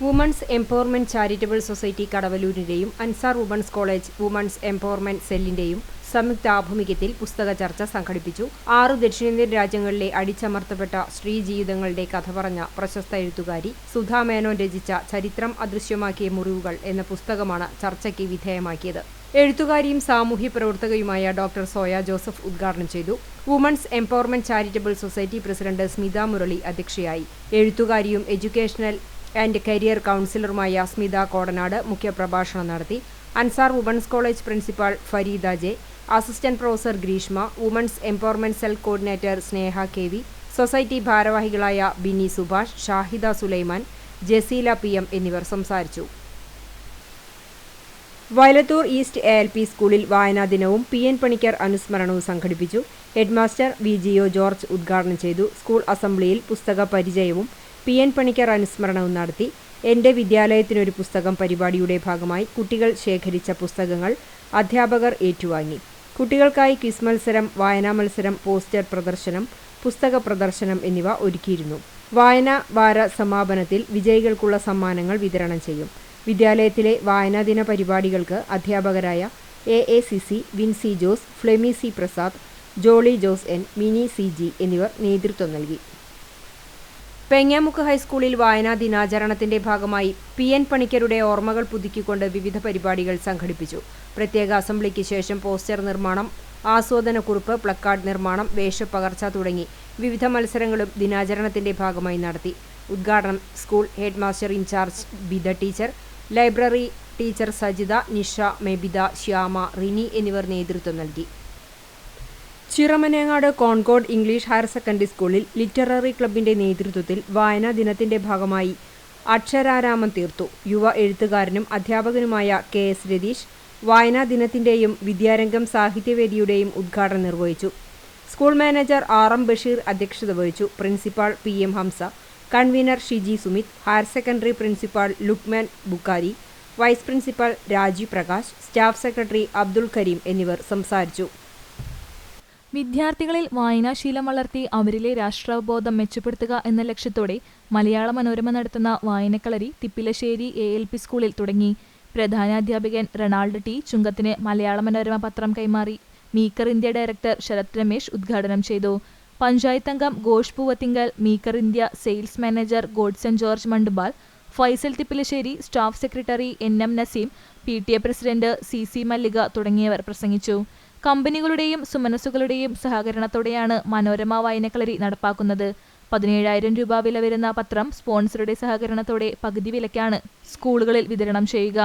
വുമൺസ് എംപവർമെന്റ് ചാരിറ്റബിൾ സൊസൈറ്റി കടവലൂരിന്റെയും Ansar women's college women's empowerment സെല്ലിന്റെയും സംയുക്താഭിമുഖ്യത്തിൽ പുസ്തക ചർച്ച സംഘടിപ്പിച്ചു. 6 ദക്ഷിണേന്ത്യൻ രാജ്യങ്ങളിലെ അടിച്ചമർത്തപ്പെട്ട സ്ത്രീ ജീവിതങ്ങളുടെ കഥ പറഞ്ഞ പ്രശസ്ത എഴുത്തുകാരി സുധാ മേനോൻ രചിച്ച ചരിത്രം അദൃശ്യമാക്കിയ മുറിവുകൾ എന്ന പുസ്തകമാണ് ചർച്ചയ്ക്ക് വിധേയമാക്കിയത്. എഴുത്തുകാരിയും സാമൂഹ്യ പ്രവർത്തകയുമായ ഡോക്ടർ സോയ ജോസഫ് ഉദ്ഘാടനം ചെയ്തു. Women's empowerment charitable society president Smitha Murali അധ്യക്ഷയായി. എഴുത്തുകാരിയും എഡ്യൂക്കേഷണൽ ആൻഡ് കരിയർ കൗൺസിലറുമായ സ്മിത കോടനാട് മുഖ്യപ്രഭാഷണം നടത്തി. Ansar women's college principal Fareeda J, assistant professor Greeshma, women's empowerment cell coordinator Sneha KV, society ഭാരവാഹികളായ ബിനി സുഭാഷ്, ഷാഹിദ സുലൈമാൻ, ജസീല PM എന്നിവർ സംസാരിച്ചു. വയലത്തൂർ ഈസ്റ്റ് ALP സ്കൂളിൽ വായനാ ദിനവും PN പണിക്കർ അനുസ്മരണവും സംഘടിപ്പിച്ചു. ഹെഡ്മാസ്റ്റർ VGO ജോർജ് ഉദ്ഘാടനം ചെയ്തു. സ്കൂൾ അസംബ്ലിയിൽ പുസ്തക പരിചയവും PN പണിക്കർ അനുസ്മരണവും നടത്തി. എൻ്റെ വിദ്യാലയത്തിനൊരു പുസ്തകം പരിപാടിയുടെ ഭാഗമായി കുട്ടികൾ ശേഖരിച്ച പുസ്തകങ്ങൾ അധ്യാപകർ ഏറ്റുവാങ്ങി. കുട്ടികൾക്കായി ക്വിസ് മത്സരം, വായനാ മത്സരം, പോസ്റ്റർ പ്രദർശനം, പുസ്തക പ്രദർശനം എന്നിവ ഒരുക്കിയിരുന്നു. വായനാ വാര സമാപനത്തിൽ വിജയികൾക്കുള്ള സമ്മാനങ്ങൾ വിതരണം ചെയ്യും. വിദ്യാലയത്തിലെ വായനാദിന പരിപാടികൾക്ക് അധ്യാപകരായ AACC Vincy Jose, Flemy C Prasad, Jolly Jose N, Mini CG എന്നിവർ നേതൃത്വം നൽകി. പെങ്ങാമുക്ക് ഹൈസ്കൂളിൽ വായനാ ദിനാചരണത്തിന്റെ ഭാഗമായി PN പണിക്കരുടെ ഓർമ്മകൾ പുതുക്കിക്കൊണ്ട് വിവിധ പരിപാടികൾ സംഘടിപ്പിച്ചു. പ്രത്യേക അസംബ്ലിക്ക് ശേഷം പോസ്റ്റർ നിർമ്മാണം, ആസ്വാദനക്കുറിപ്പ്, പ്ലക്കാർഡ് നിർമ്മാണം, വേഷപ്പകർച്ച തുടങ്ങി വിവിധ മത്സരങ്ങളും ദിനാചരണത്തിന്റെ ഭാഗമായി നടത്തി. ഉദ്ഘാടനം school headmaster in charge Bidha teacher, library teacher Sajitha, Nisha, Mebitha, Shyama, Rini എന്നിവർ നേതൃത്വം നൽകി. Chiramanengad Concord English higher secondary സ്കൂളിൽ ലിറ്റററി ക്ലബിന്റെ നേതൃത്വത്തിൽ വായനാ ദിനത്തിന്റെ ഭാഗമായി അക്ഷരാരാമം തീർത്തു. യുവ എഴുത്തുകാരനും അധ്യാപകനുമായ KS രതീഷ് വായനാ ദിനത്തിന്റെയും വിദ്യാരംഗം സാഹിത്യവേദിയുടെയും ഉദ്ഘാടനം നിർവഹിച്ചു. സ്കൂൾ മാനേജർ RM ബഷീർ അധ്യക്ഷത വഹിച്ചു. Principal PM Hamza, convener Shiji Sumith, higher secondary principal Lukman Bukhari, vice principal Rajeev Prakash, staff secretary Abdul Kareem എന്നിവർ സംസാരിച്ചു. വിദ്യാർത്ഥികളിൽ വായനാശീലം വളർത്തി അവരിലെ രാഷ്ട്രാവബോധം മെച്ചപ്പെടുത്തുക എന്ന ലക്ഷ്യത്തോടെ മലയാള മനോരമ നടത്തുന്ന വായനക്കളരി തിപ്പിലശ്ശേരി ALP സ്കൂളിൽ തുടങ്ങി. പ്രധാനാധ്യാപകൻ റൊണാൾഡ് T ചുങ്കത്തിന് മലയാള മനോരമ പത്രം കൈമാറി. Meeker India director Sarath Ramesh ഉദ്ഘാടനം ചെയ്തു. പഞ്ചായത്ത് അംഗം Ghosh Poovathingal, Meeker India sales manager Godson George Mandubal, Faisal Thippilassery, staff secretary NM Naseem, PTA president CC Mallika തുടങ്ങിയവർ പ്രസംഗിച്ചു. കമ്പനികളുടെയും സുമനസ്സുകളുടെയും സഹകരണത്തോടെയാണ് മനോരമ വായനക്കളരി നടപ്പാക്കുന്നത്. 17,000 രൂപ വില വരുന്ന പത്രം സ്പോൺസറുടെ സഹകരണത്തോടെ പകുതി വിലയ്ക്കാണ് സ്കൂളുകളിൽ വിതരണം ചെയ്യുക.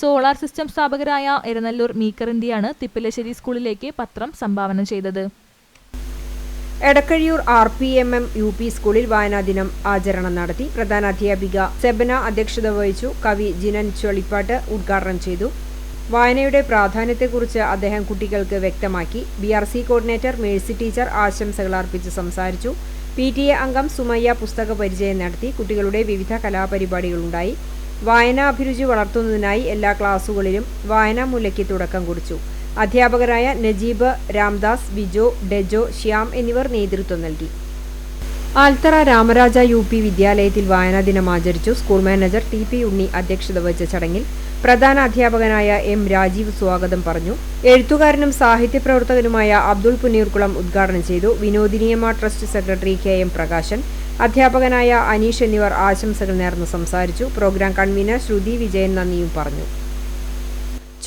സോളാർ സിസ്റ്റം സ്ഥാപകരായ എരനല്ലൂർ മീക്കർ ഇന്ത്യയാണ് തിപ്പിലശ്ശേരി സ്കൂളിലേക്ക് പത്രം സംഭാവന ചെയ്തത്. എടക്കഴിയൂർ RPMM UP സ്കൂളിൽ വായനാ ദിനം ആചരണം നടത്തി. പ്രധാനാധ്യാപിക സെബന അധ്യക്ഷത വഹിച്ചു. കവി ജിനൻ ചൊളിപ്പാട്ട് ഉദ്ഘാടനം ചെയ്തു. വായനയുടെ പ്രാധാന്യത്തെക്കുറിച്ച് അദ്ദേഹം കുട്ടികൾക്ക് വ്യക്തമാക്കി. BRC കോർഡിനേറ്റർ മേഴ്സി ടീച്ചർ ആശംസകൾ അർപ്പിച്ച് സംസാരിച്ചു. PTA അംഗം സുമയ്യ പുസ്തക പരിചയം നടത്തി. കുട്ടികളുടെ വിവിധ കലാപരിപാടികളുണ്ടായി. വായനാഭിരുചി വളർത്തുന്നതിനായി എല്ലാ ക്ലാസുകളിലും വായനാമൂലയ്ക്ക് തുടക്കം കുറിച്ചു. അധ്യാപകരായ നജീബ്, രാംദാസ്, ബിജോ, ഡെജോ, ശ്യാം എന്നിവർ നേതൃത്വം നൽകി. ആൽത്തറ രാമരാജ UP വിദ്യാലയത്തിൽ വായനാ ദിനം ആചരിച്ചു. സ്കൂൾ മാനേജർ TP ഉണ്ണി അധ്യക്ഷത വഹിച്ച ചടങ്ങിൽ പ്രധാന അധ്യാപകനായ M രാജീവ് സ്വാഗതം പറഞ്ഞു. എഴുത്തുകാരനും സാഹിത്യപ്രവർത്തകനുമായ അബ്ദുൾ പുന്നീർകുളം ഉദ്ഘാടനം ചെയ്തു. Vinodiniyamma trust secretary KM Prakashan, അധ്യാപകനായ അനീഷ് എന്നിവർ ആശംസകൾ നേർന്ന് സംസാരിച്ചു. പ്രോഗ്രാം കൺവീനർ ശ്രുതി വിജയൻ നന്ദിയും പറഞ്ഞു.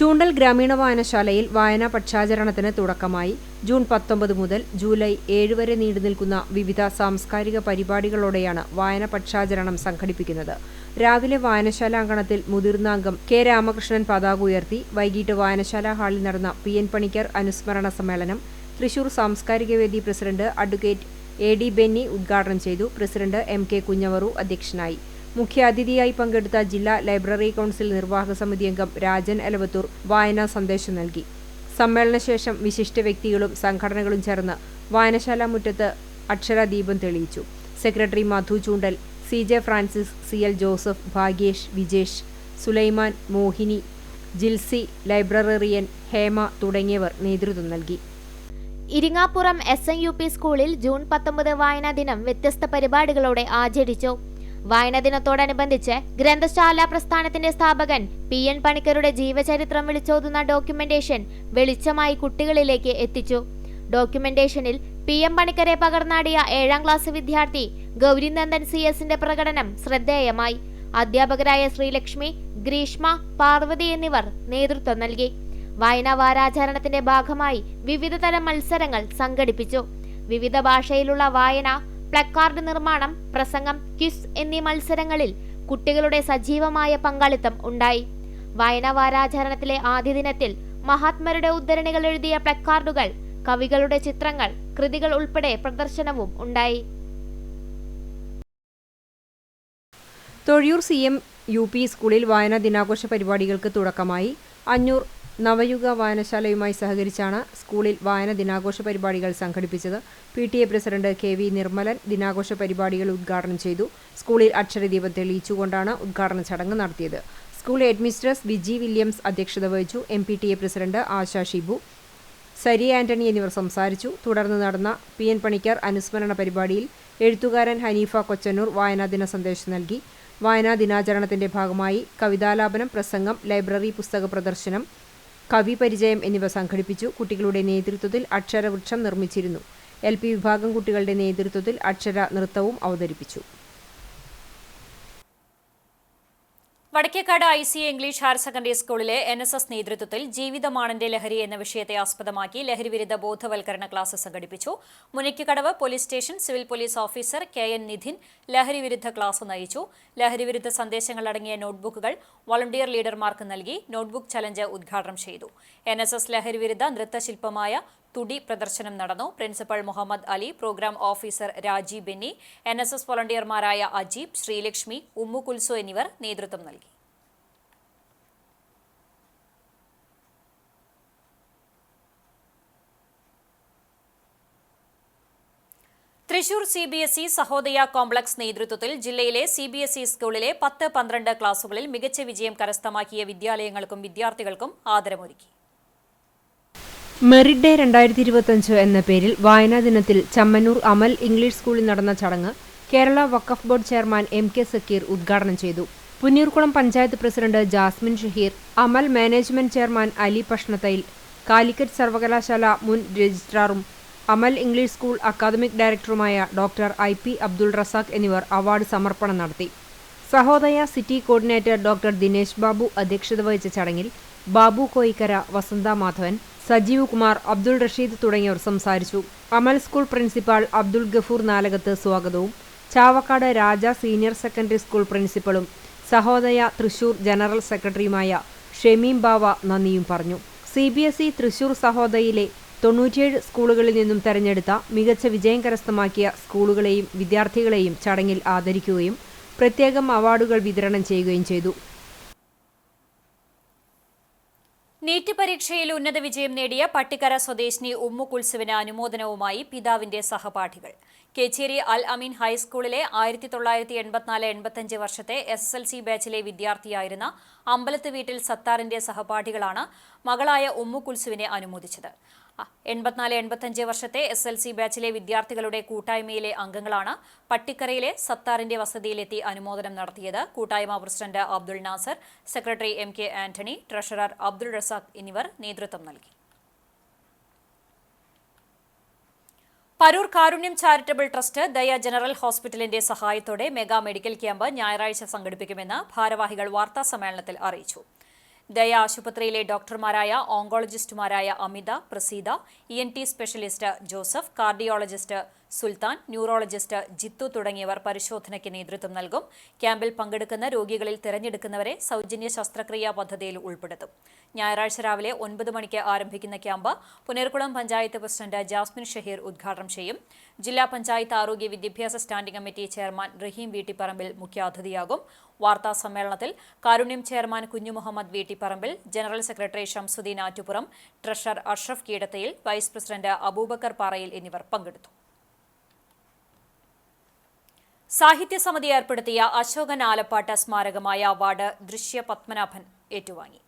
ചൂണ്ടൽ ഗ്രാമീണ വായനശാലയിൽ വായനാ പക്ഷാചരണത്തിന് തുടക്കമായി. ജൂൺ 19 മുതൽ ജൂലൈ 7 വരെ നീണ്ടുനിൽക്കുന്ന വിവിധ സാംസ്കാരിക പരിപാടികളോടെയാണ് വായന പക്ഷാചരണം സംഘടിപ്പിക്കുന്നത്. രാവിലെ വായനശാല അങ്കണത്തിൽ മുതിർന്ന അംഗം കെ രാമകൃഷ്ണൻ പതാക ഉയർത്തി. വൈകിട്ട് വായനശാല ഹാളിൽ നടന്ന PN പണിക്കർ അനുസ്മരണ സമ്മേളനം തൃശൂർ സാംസ്കാരിക വേദി പ്രസിഡന്റ് അഡ്വക്കേറ്റ് AD ബെന്നി ഉദ്ഘാടനം ചെയ്തു. പ്രസിഡന്റ് MK കുഞ്ഞവറു അധ്യക്ഷനായി. മുഖ്യാതിഥിയായി പങ്കെടുത്ത ജില്ലാ ലൈബ്രറി കൗൺസിൽ നിർവാഹക സമിതി അംഗം രാജൻ എലവത്തൂർ വായനാ സന്ദേശം നൽകി. സമ്മേളനശേഷം വിശിഷ്ട വ്യക്തികളും സംഘടനകളും ചേർന്ന് വായനശാല മുറ്റത്ത് അക്ഷരദീപം തെളിയിച്ചു. Secretary Madhu Choondal, CJ Francis, CL Joseph, Bhagyesh, Vijesh, Sulaiman, Mohini, Jilsy, librarian Hema തുടങ്ങിയവർ നേതൃത്വം നൽകി. ഇരിങ്ങാപ്പുറം SNUP സ്കൂളിൽ ജൂൺ 19 വായനാ ദിനം വ്യത്യസ്ത പരിപാടികളോടെ ആചരിച്ചു. വായനാ ദിനത്തോടനുബന്ധിച്ച് ഗ്രന്ഥശാല പ്രസ്ഥാനത്തിന്റെ സ്ഥാപകൻ PN പണിക്കരുടെ ജീവചരിത്രം വിളിച്ചോതുന്ന ഡോക്യുമെന്റേഷൻ വെളിച്ചമായി കുട്ടികളിലേക്ക് എത്തിച്ചു. ഡോക്യുമെന്റേഷനിൽ PM പണിക്കരെ പകർന്നാടിയ 7ാം ക്ലാസ് വിദ്യാർത്ഥി ഗൗരിനന്ദൻ CS-ന്റെ പ്രകടനം ശ്രദ്ധേയമായി. അധ്യാപകരായ ശ്രീലക്ഷ്മി, ഗ്രീഷ്മ, പാർവതി എന്നിവർ നേതൃത്വം നൽകി. വായനാ വാരാചരണത്തിന്റെ ഭാഗമായി വിവിധ തരം മത്സരങ്ങൾ സംഘടിപ്പിച്ചു. വിവിധ ഭാഷയിലുള്ള വായന, പ്ലക്കാർഡ് നിർമ്മാണം, പ്രസംഗം, ക്വിസ് എന്നീ മത്സരങ്ങളിൽ കുട്ടികളുടെ സജീവമായ പങ്കാളിത്തം ഉണ്ടായി. വായനാ വാരാചരണത്തിലെ ആദ്യ ദിനത്തിൽ മഹാത്മരുടെ ഉദ്ധരണികൾ എഴുതിയ പ്ലക്കാർഡുകൾ, കവികളുടെ ചിത്രങ്ങൾ, കൃതികൾ ഉൾപ്പെടെ പ്രദർശനവും ഉണ്ടായി. തൊഴിയൂർ CMUP സ്കൂളിൽ വായനാ ദിനാഘോഷ പരിപാടികൾക്ക് തുടക്കമായി. അഞ്ഞൂർ നവയുഗ വായനശാലയുമായി സഹകരിച്ചാണ് സ്കൂളിൽ വായന ദിനാഘോഷ പരിപാടികൾ സംഘടിപ്പിച്ചത്. PTA പ്രസിഡന്റ് KV നിർമ്മലൻ ദിനാഘോഷ പരിപാടികൾ ഉദ്ഘാടനം ചെയ്തു. സ്കൂളിൽ അക്ഷരദീപം തെളിയിച്ചുകൊണ്ടാണ് ഉദ്ഘാടന ചടങ്ങ് നടത്തിയത്. സ്കൂൾ ഹെഡ്മിസ്ട്രസ് വിജി വില്യംസ് അധ്യക്ഷത വഹിച്ചു. MPTA പ്രസിഡന്റ് ആശാ ഷിബു, സരി ആന്റണി എന്നിവർ സംസാരിച്ചു. തുടർന്ന് നടന്ന PN പണിക്കർ അനുസ്മരണ പരിപാടിയിൽ എഴുത്തുകാരൻ ഹനീഫ കൊച്ചന്നൂർ വായനാ ദിന സന്ദേശം നൽകി. വായനാ ദിനാചരണത്തിന്റെ ഭാഗമായി കവിതാലാപനം, പ്രസംഗം, ലൈബ്രറി പുസ്തക പ്രദർശനം, കവി പരിചയം എന്നിവ സംഘടിപ്പിച്ചു. കുട്ടികളുടെ നേതൃത്വത്തിൽ അക്ഷരവൃക്ഷം നിർമ്മിച്ചിരുന്നു. LP വിഭാഗം കുട്ടികളുടെ നേതൃത്വത്തിൽ അക്ഷര നൃത്തവും അവതരിപ്പിച്ചു. Vadakkekad ICA English higher secondary സ്കൂളിലെ NSS നേതൃത്വത്തിൽ ജീവിതമാണെന്റെ ലഹരി എന്ന വിഷയത്തെ ആസ്പദമാക്കി ലഹരിവിരുദ്ധ ബോധവൽക്കരണ ക്ലാസ് സംഘടിപ്പിച്ചു. Munikkakkadavu police station civil police officer KN Nidhin ലഹരിവിരുദ്ധ ക്ലാസ് നയിച്ചു. ലഹരിവിരുദ്ധ സന്ദേശങ്ങൾ അടങ്ങിയ നോട്ട്ബുക്കുകൾ വളണ്ടിയർ ലീഡർമാർക്ക് നൽകി. നോട്ട്ബുക്ക് ചലഞ്ച് ഉദ്ഘാടനം ചെയ്തു. NSS ലഹരിവിരുദ്ധ നൃത്തശില്പമായ തുടി പ്രദർശനം നടന്നു. Principal Muhammad Ali, programme officer Rajeev Benny, NSS വോളണ്ടിയർമാരായ അജീബ്, ശ്രീലക്ഷ്മി, ഉമ്മു കുൽസു എന്നിവർ നേതൃത്വം നൽകി. തൃശൂർ CBSE സഹോദയ കോംപ്ലക്സ് നേതൃത്വത്തിൽ ജില്ലയിലെ CBSE സ്കൂളിലെ 10-12 ക്ലാസുകളിൽ മികച്ച വിജയം കരസ്ഥമാക്കിയ വിദ്യാലയങ്ങൾക്കും വിദ്യാർത്ഥികൾക്കും ആദരമൊരുക്കി. മെറിറ്റ് ഡേ 2025 എന്ന പേരിൽ വായനാ ദിനത്തിൽ ചമ്മന്നൂർ അമൽ ഇംഗ്ലീഷ് സ്കൂളിൽ നടന്ന ചടങ്ങ് കേരള വഖഫ് ബോർഡ് ചെയർമാൻ MK സക്കീർ ഉദ്ഘാടനം ചെയ്തു. പുന്നീർകുളം പഞ്ചായത്ത് പ്രസിഡന്റ് ജാസ്മിൻ ഷഹീർ, അമൽ മാനേജ്മെന്റ് ചെയർമാൻ അലി പഷ്ണത്തയിൽ, കാലിക്കറ്റ് സർവകലാശാല മുൻ രജിസ്ട്രാറും അമൽ ഇംഗ്ലീഷ് സ്കൂൾ അക്കാദമിക് ഡയറക്ടറുമായ ഡോക്ടർ IP അബ്ദുൾ റസാഖ് എന്നിവർ അവാർഡ് സമർപ്പണം നടത്തി. Sahodaya city coordinator doctor Dinesh Babu അധ്യക്ഷത വഹിച്ച ചടങ്ങിൽ ബാബു കോയിക്കര, വസന്ത മാധവൻ, സജീവ് കുമാർ, അബ്ദുൾ റഷീദ് തുടങ്ങിയവർ സംസാരിച്ചു. അമൽ സ്കൂൾ പ്രിൻസിപ്പാൾ അബ്ദുൾ ഗഫൂർ നാലകത്ത് സ്വാഗതവും Chavakkad Raja senior secondary school പ്രിൻസിപ്പളും സഹോദയ തൃശൂർ ജനറൽ സെക്രട്ടറിയുമായ ഷമീം ബാവ നന്ദിയും പറഞ്ഞു. CBSE തൃശൂർ സഹോദയയിലെ 97 സ്കൂളുകളിൽ നിന്നും തെരഞ്ഞെടുത്ത മികച്ച വിജയം കരസ്ഥമാക്കിയ സ്കൂളുകളെയും വിദ്യാർത്ഥികളെയും ചടങ്ങിൽ ആദരിക്കുകയും പ്രത്യേകം അവാർഡുകൾ വിതരണം ചെയ്യുകയും ചെയ്തു. നീറ്റ് പരീക്ഷയിൽ ഉന്നത വിജയം നേടിയ പട്ടിക്കര സ്വദേശിനി ഉമ്മു കുൽസുവിന് അനുമോദനവുമായി പിതാവിന്റെ സഹപാഠികൾ. കേച്ചേരി അൽ അമീൻ ഹൈസ്കൂളിലെ 1984-85 വർഷത്തെ SSLC ബാച്ചിലെ വിദ്യാർത്ഥിയായിരുന്ന അമ്പലത്ത് വീട്ടിൽ സത്താറിന്റെ സഹപാഠികളാണ് മകളായ ഉമ്മു കുൽസുവിനെ അനുമോദിച്ചത്. 84-85 വർഷത്തെ SSLC ബാച്ചിലെ വിദ്യാർത്ഥികളുടെ കൂട്ടായ്മയിലെ അംഗങ്ങളാണ് പട്ടിക്കരയിലെ സത്താറിന്റെ വസതിയിലെത്തി അനുമോദനം നടത്തിയത്. കൂട്ടായ്മ president Abdul Nasser, secretary MK Antony, treasurer Abdul Razak എന്നിവർ നേതൃത്വം നൽകി. പരൂർ കാരുണ്യം ചാരിറ്റബിൾ ട്രസ്റ്റ് ദയ ജനറൽ ഹോസ്പിറ്റലിന്റെ സഹായത്തോടെ മെഗാ മെഡിക്കൽ ക്യാമ്പ് ഞായറാഴ്ച സംഘടിപ്പിക്കുമെന്ന് ഭാരവാഹികൾ വാർത്താസമ്മേളനത്തിൽ അറിയിച്ചു. ദയ ആശുപത്രിയിലെ ഡോക്ടർമാരായ ഓങ്കോളജിസ്റ്റുമാരായ Amitha, Praseetha, ENT specialist Joseph, cardiologist Sultan, neurologist Jithu തുടങ്ങിയവർ പരിശോധനയ്ക്ക് നേതൃത്വം നൽകും. ക്യാമ്പിൽ പങ്കെടുക്കുന്ന രോഗികളിൽ തിരഞ്ഞെടുക്കുന്നവരെ സൗജന്യ ശസ്ത്രക്രിയാ പദ്ധതിയിൽ ഉൾപ്പെടുത്തും. ഞായറാഴ്ച രാവിലെ 9 മണിക്ക് ആരംഭിക്കുന്ന camp Punerkulam panchayat president Jasmine Shaheer ഉദ്ഘാടനം ചെയ്യും. ജില്ലാ പഞ്ചായത്ത് ആരോഗ്യ വിദ്യാഭ്യാസ standing committee chairman Raheem Veettiparambil മുഖ്യാതിഥിയാകും. വാർത്താ സമ്മേളനത്തിൽ Karunyam chairman Kunjumuhammad Veettiparambil, general secretary Shamsuddin Attupuram, treasurer Ashraf Keedathayil, vice president Abubakkar Parayil എന്നിവർ പങ്കെടുത്തു. സാഹിത്യ സമിതി ഏർപ്പെടുത്തിയ അശോകൻ ആലപ്പാട്ട് സ്മാരകമായ അവാർഡ് ദൃശ്യ പത്മനാഭൻ ഏറ്റുവാങ്ങി.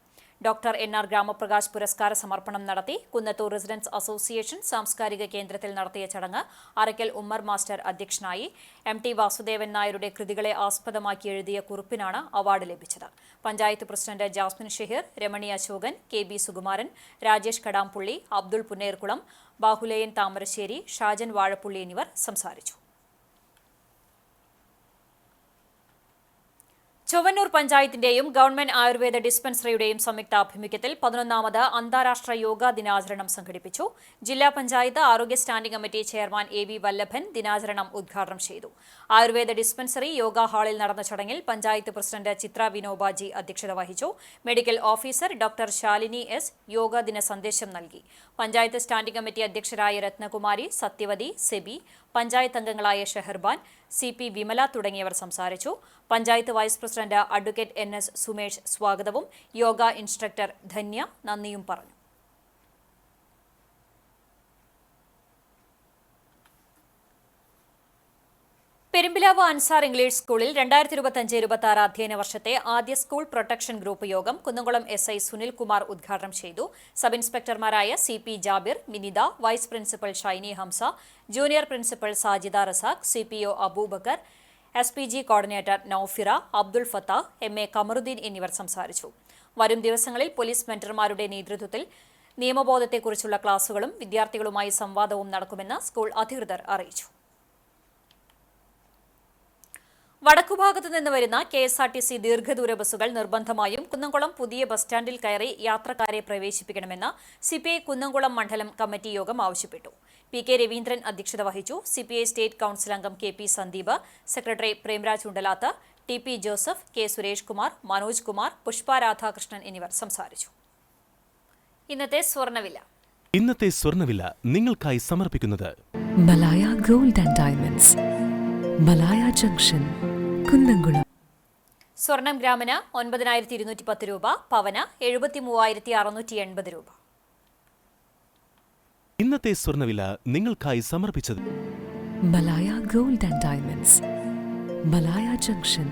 ഡോക്ടർ NR ഗ്രാമപ്രകാശ് പുരസ്കാര സമർപ്പണം നടത്തി. കുന്നത്തൂർ റെസിഡൻസ് അസോസിയേഷൻ സാംസ്കാരിക കേന്ദ്രത്തിൽ നടത്തിയ ചടങ്ങ് അറയ്ക്കൽ ഉമ്മർ മാസ്റ്റർ അധ്യക്ഷനായി. MT വാസുദേവൻ നായരുടെ കൃതികളെ ആസ്പദമാക്കി എഴുതിയ കുറിപ്പിനാണ് അവാർഡ് ലഭിച്ചത്. Panchayat president Jasmine Shaheer, Ramani Ashokan, KB Sukumaran, Rajesh Kadampully, Abdul Punnerkulam, Bahulayan Thamarassery, Shajan Vazhappully എന്നിവർ സംസാരിച്ചു. ചൊവ്വന്നൂർ പഞ്ചായത്തിന്റെയും ഗവൺമെന്റ് ആയുർവേദ ഡിസ്പെൻസറിയുടെയും സംയുക്താഭിമുഖ്യത്തിൽ 11ാമത് അന്താരാഷ്ട്ര യോഗാ ദിനാചരണം സംഘടിപ്പിച്ചു. ജില്ലാ പഞ്ചായത്ത് ആരോഗ്യ standing committee chairman AV Vallabhan ദിനാചരണം ഉദ്ഘാടനം ചെയ്തു. ആയുർവേദ ഡിസ്പെൻസറി യോഗാ ഹാളിൽ നടന്ന ചടങ്ങിൽ പഞ്ചായത്ത് പ്രസിഡന്റ് ചിത്ര വിനോബാജി അധ്യക്ഷത വഹിച്ചു. Medical officer doctor Shalini S yoga ദിന സന്ദേശം നൽകി. പഞ്ചായത്ത് സ്റ്റാൻഡിംഗ് കമ്മിറ്റി അധ്യക്ഷരായ രത്നകുമാരി, സത്യവതി, സെബി, പഞ്ചായത്ത് അംഗങ്ങളായ ഷെഹർബാൻ, CP വിമല തുടങ്ങിയവർ സംസാരിച്ചു. Panchayat vice president advocate NS Sumesh സ്വാഗതവും യോഗ ഇൻസ്ട്രക്ടർ ധന്യ നന്ദിയും പറഞ്ഞു. പെരുമ്പിലാവ് അൻസാർ ഇംഗ്ലീഷ് സ്കൂളിൽ 2025-26 അധ്യയന വർഷത്തെ ആദ്യ സ്കൂൾ പ്രൊട്ടക്ഷൻ ഗ്രൂപ്പ് യോഗം കുന്നംകുളം SI സുനിൽകുമാർ ഉദ്ഘാടനം ചെയ്തു. സബ് ഇൻസ്പെക്ടർമാരായ CP Jabir, Minitha, vice principal Shiny Hamsa, junior principal Sajida Razak, CPO Abubakkar, SPG coordinator Noufira, Abdul Fathah, MA Kamaruddeen എന്നിവർ സംസാരിച്ചു. വരും ദിവസങ്ങളിൽ പോലീസ് മെന്റർമാരുടെ നേതൃത്വത്തിൽ നിയമബോധത്തെക്കുറിച്ചുള്ള ക്ലാസുകളും വിദ്യാർത്ഥികളുമായി സംവാദവും നടക്കുമെന്ന് സ്കൂൾ അധികൃതർ അറിയിച്ചു. വടക്കുഭാഗത്തു നിന്ന് വരുന്ന KSRTC ദീർഘദൂര ബസ്സുകൾ നിർബന്ധമായും കുന്നംകുളം പുതിയ ബസ് സ്റ്റാൻഡിൽ കയറി യാത്രക്കാരെ പ്രവേശിപ്പിക്കണമെന്ന് CPI കുന്നംകുളം മണ്ഡലം കമ്മിറ്റി യോഗം ആവശ്യപ്പെട്ടു. PK രവീന്ദ്രൻ അധ്യക്ഷത വഹിച്ചു. CPI സ്റ്റേറ്റ് കൌൺസിൽ അംഗം KP Sandeep, secretary Premraj Undalath, TP Joseph, K Suresh Kumar, Manoj Kumar, Pushpa Radhakrishnan എന്നിവർ സംസാരിച്ചു. ഇന്നത്തെ സ്വർണ്ണവില നിങ്ങൾക്കായി സമർപ്പിക്കുന്നത് Malaya gold and diamonds, Malaya junction, Kunnamkulam. സ്വർണം ഗ്രാമിന് 9,210 രൂപ, പവന് 73,680 രൂപ. ഇന്നത്തെ സ്വർണ്ണവില നിങ്ങൾക്കായി സമർപ്പിച്ചത് Malaya gold and diamonds, Malaya junction,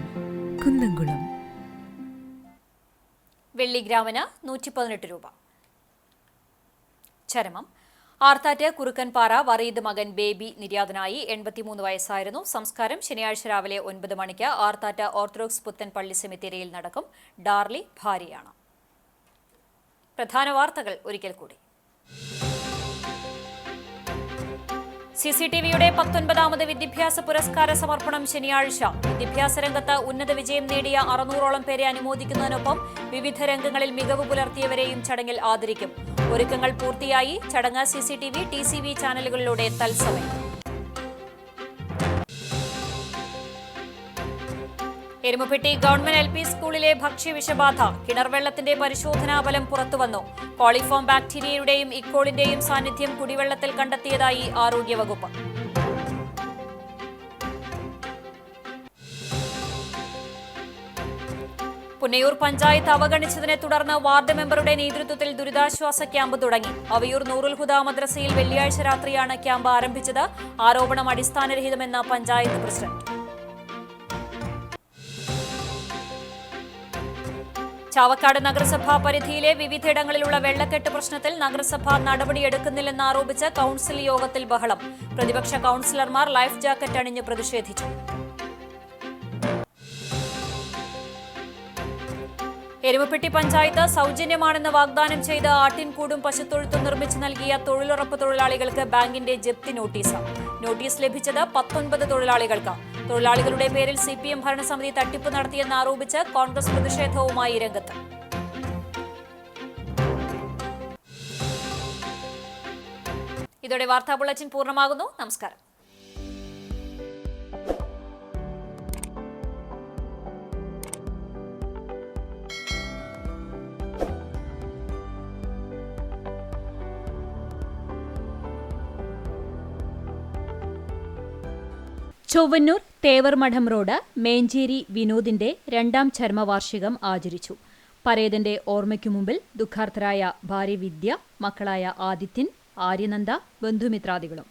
Kunnamkulam. വെള്ളി ഗ്രാമിന് 118 രൂപ. ചരമം ആർത്താറ്റ് കുറുക്കൻപാറ വറീദ് മകൻ ബേബി നിര്യാതനായി. 83 വയസ്സായിരുന്നു. സംസ്കാരം ശനിയാഴ്ച രാവിലെ 9 മണിക്ക് ആർത്താറ്റ് ഓർത്തഡോക്സ് പുത്തൻ പള്ളി സെമിത്തേരിയിൽ നടക്കും. ഡാർലി ഭാര്യയാണ്. പ്രധാന വാർത്തകൾ ഒരിക്കൽ കൂടി. CCTVയുടെ 19ാമത് വിദ്യാഭ്യാസ പുരസ്കാര സമർപ്പണം ശനിയാഴ്ച. വിദ്യാഭ്യാസ രംഗത്ത് ഉന്നത വിജയം നേടിയ 600ഓളം പേരെ അനുമോദിക്കുന്നതിനൊപ്പം വിവിധ രംഗങ്ങളിൽ മികവ് പുലർത്തിയവരെയും ചടങ്ങിൽ ആദരിക്കും. ഒരുക്കങ്ങൾ പൂർത്തിയായി. ചടങ്ങ് CCTV, TCV ചാനലുകളിലൂടെ തത്സമയം. എരുമപ്പെട്ടി ഗവൺമെന്റ് LP സ്കൂളിലെ ഭക്ഷ്യവിഷബാധ. കിണർവെള്ളത്തിന്റെ പരിശോധനാ ഫലം പുറത്തുവന്നു. കോളിഫോം ബാക്ടീരിയയുടെയും ഇക്കോളിന്റെയും സാന്നിധ്യം കുടിവെള്ളത്തിൽ കണ്ടെത്തിയതായി ആരോഗ്യവകുപ്പ്. പുന്നയൂർ പഞ്ചായത്ത് അവഗണിച്ചതിനെ തുടർന്ന് വാർഡ് മെമ്പറുടെ നേതൃത്വത്തിൽ ദുരിതാശ്വാസ ക്യാമ്പ് തുടങ്ങി. അവയൂർ നൂറുൽ ഹുദ മദ്രസയിൽ വെള്ളിയാഴ്ച രാത്രിയാണ് ക്യാമ്പ് ആരംഭിച്ചത്. ആരോപണം അടിസ്ഥാനരഹിതമെന്ന് പഞ്ചായത്ത് പ്രസിഡന്റ്. ചാവക്കാട് നഗരസഭാ പരിധിയിലെ വിവിധയിടങ്ങളിലുള്ള വെള്ളക്കെട്ട് പ്രശ്നത്തിൽ നഗരസഭ നടപടിയെടുക്കുന്നില്ലെന്ന് ആരോപിച്ച് കൌൺസിൽ യോഗത്തിൽ ബഹളം. പ്രതിപക്ഷ കൌൺസിലർമാർ ലൈഫ് ജാക്കറ്റ് അണിഞ്ഞ് പ്രതിഷേധിച്ചു. എരുമപ്പെട്ടി പഞ്ചായത്ത് സൗജന്യമാണെന്ന് വാഗ്ദാനം ചെയ്ത് ആട്ടിൻകൂടും പശുത്തൊഴുത്തും നിർമ്മിച്ചു നൽകിയ തൊഴിലുറപ്പ് തൊഴിലാളികൾക്ക് ബാങ്കിന്റെ ജപ്തി നോട്ടീസ്. നോട്ടീസ് ലഭിച്ചത് 19 തൊഴിലാളികൾക്ക്. തൊഴിലാളികളുടെ പേരിൽ CPM ഭരണസമിതി തട്ടിപ്പ് നടത്തിയെന്ന് ആരോപിച്ച് കോൺഗ്രസ് പ്രതിഷേധവുമായി രംഗത്ത്. ഇതോടെ വാർത്താ ബുള്ളറ്റിൻ പൂർണ്ണമാകുന്നു. നമസ്കാരം. ചൊവ്വന്നൂർ തേവർമഠം റോഡ് മേഞ്ചേരി വിനോദിന്റെ 2ാം ചരമവാർഷികം ആചരിച്ചു. പരേതന്റെ ഓർമ്മയ്ക്കു മുമ്പിൽ ദുഃഖാർത്തരായ ഭാര്യ വിദ്യ, മക്കളായ ആദിത്യൻ, ആര്യനന്ദ, ബന്ധുമിത്രാദികളും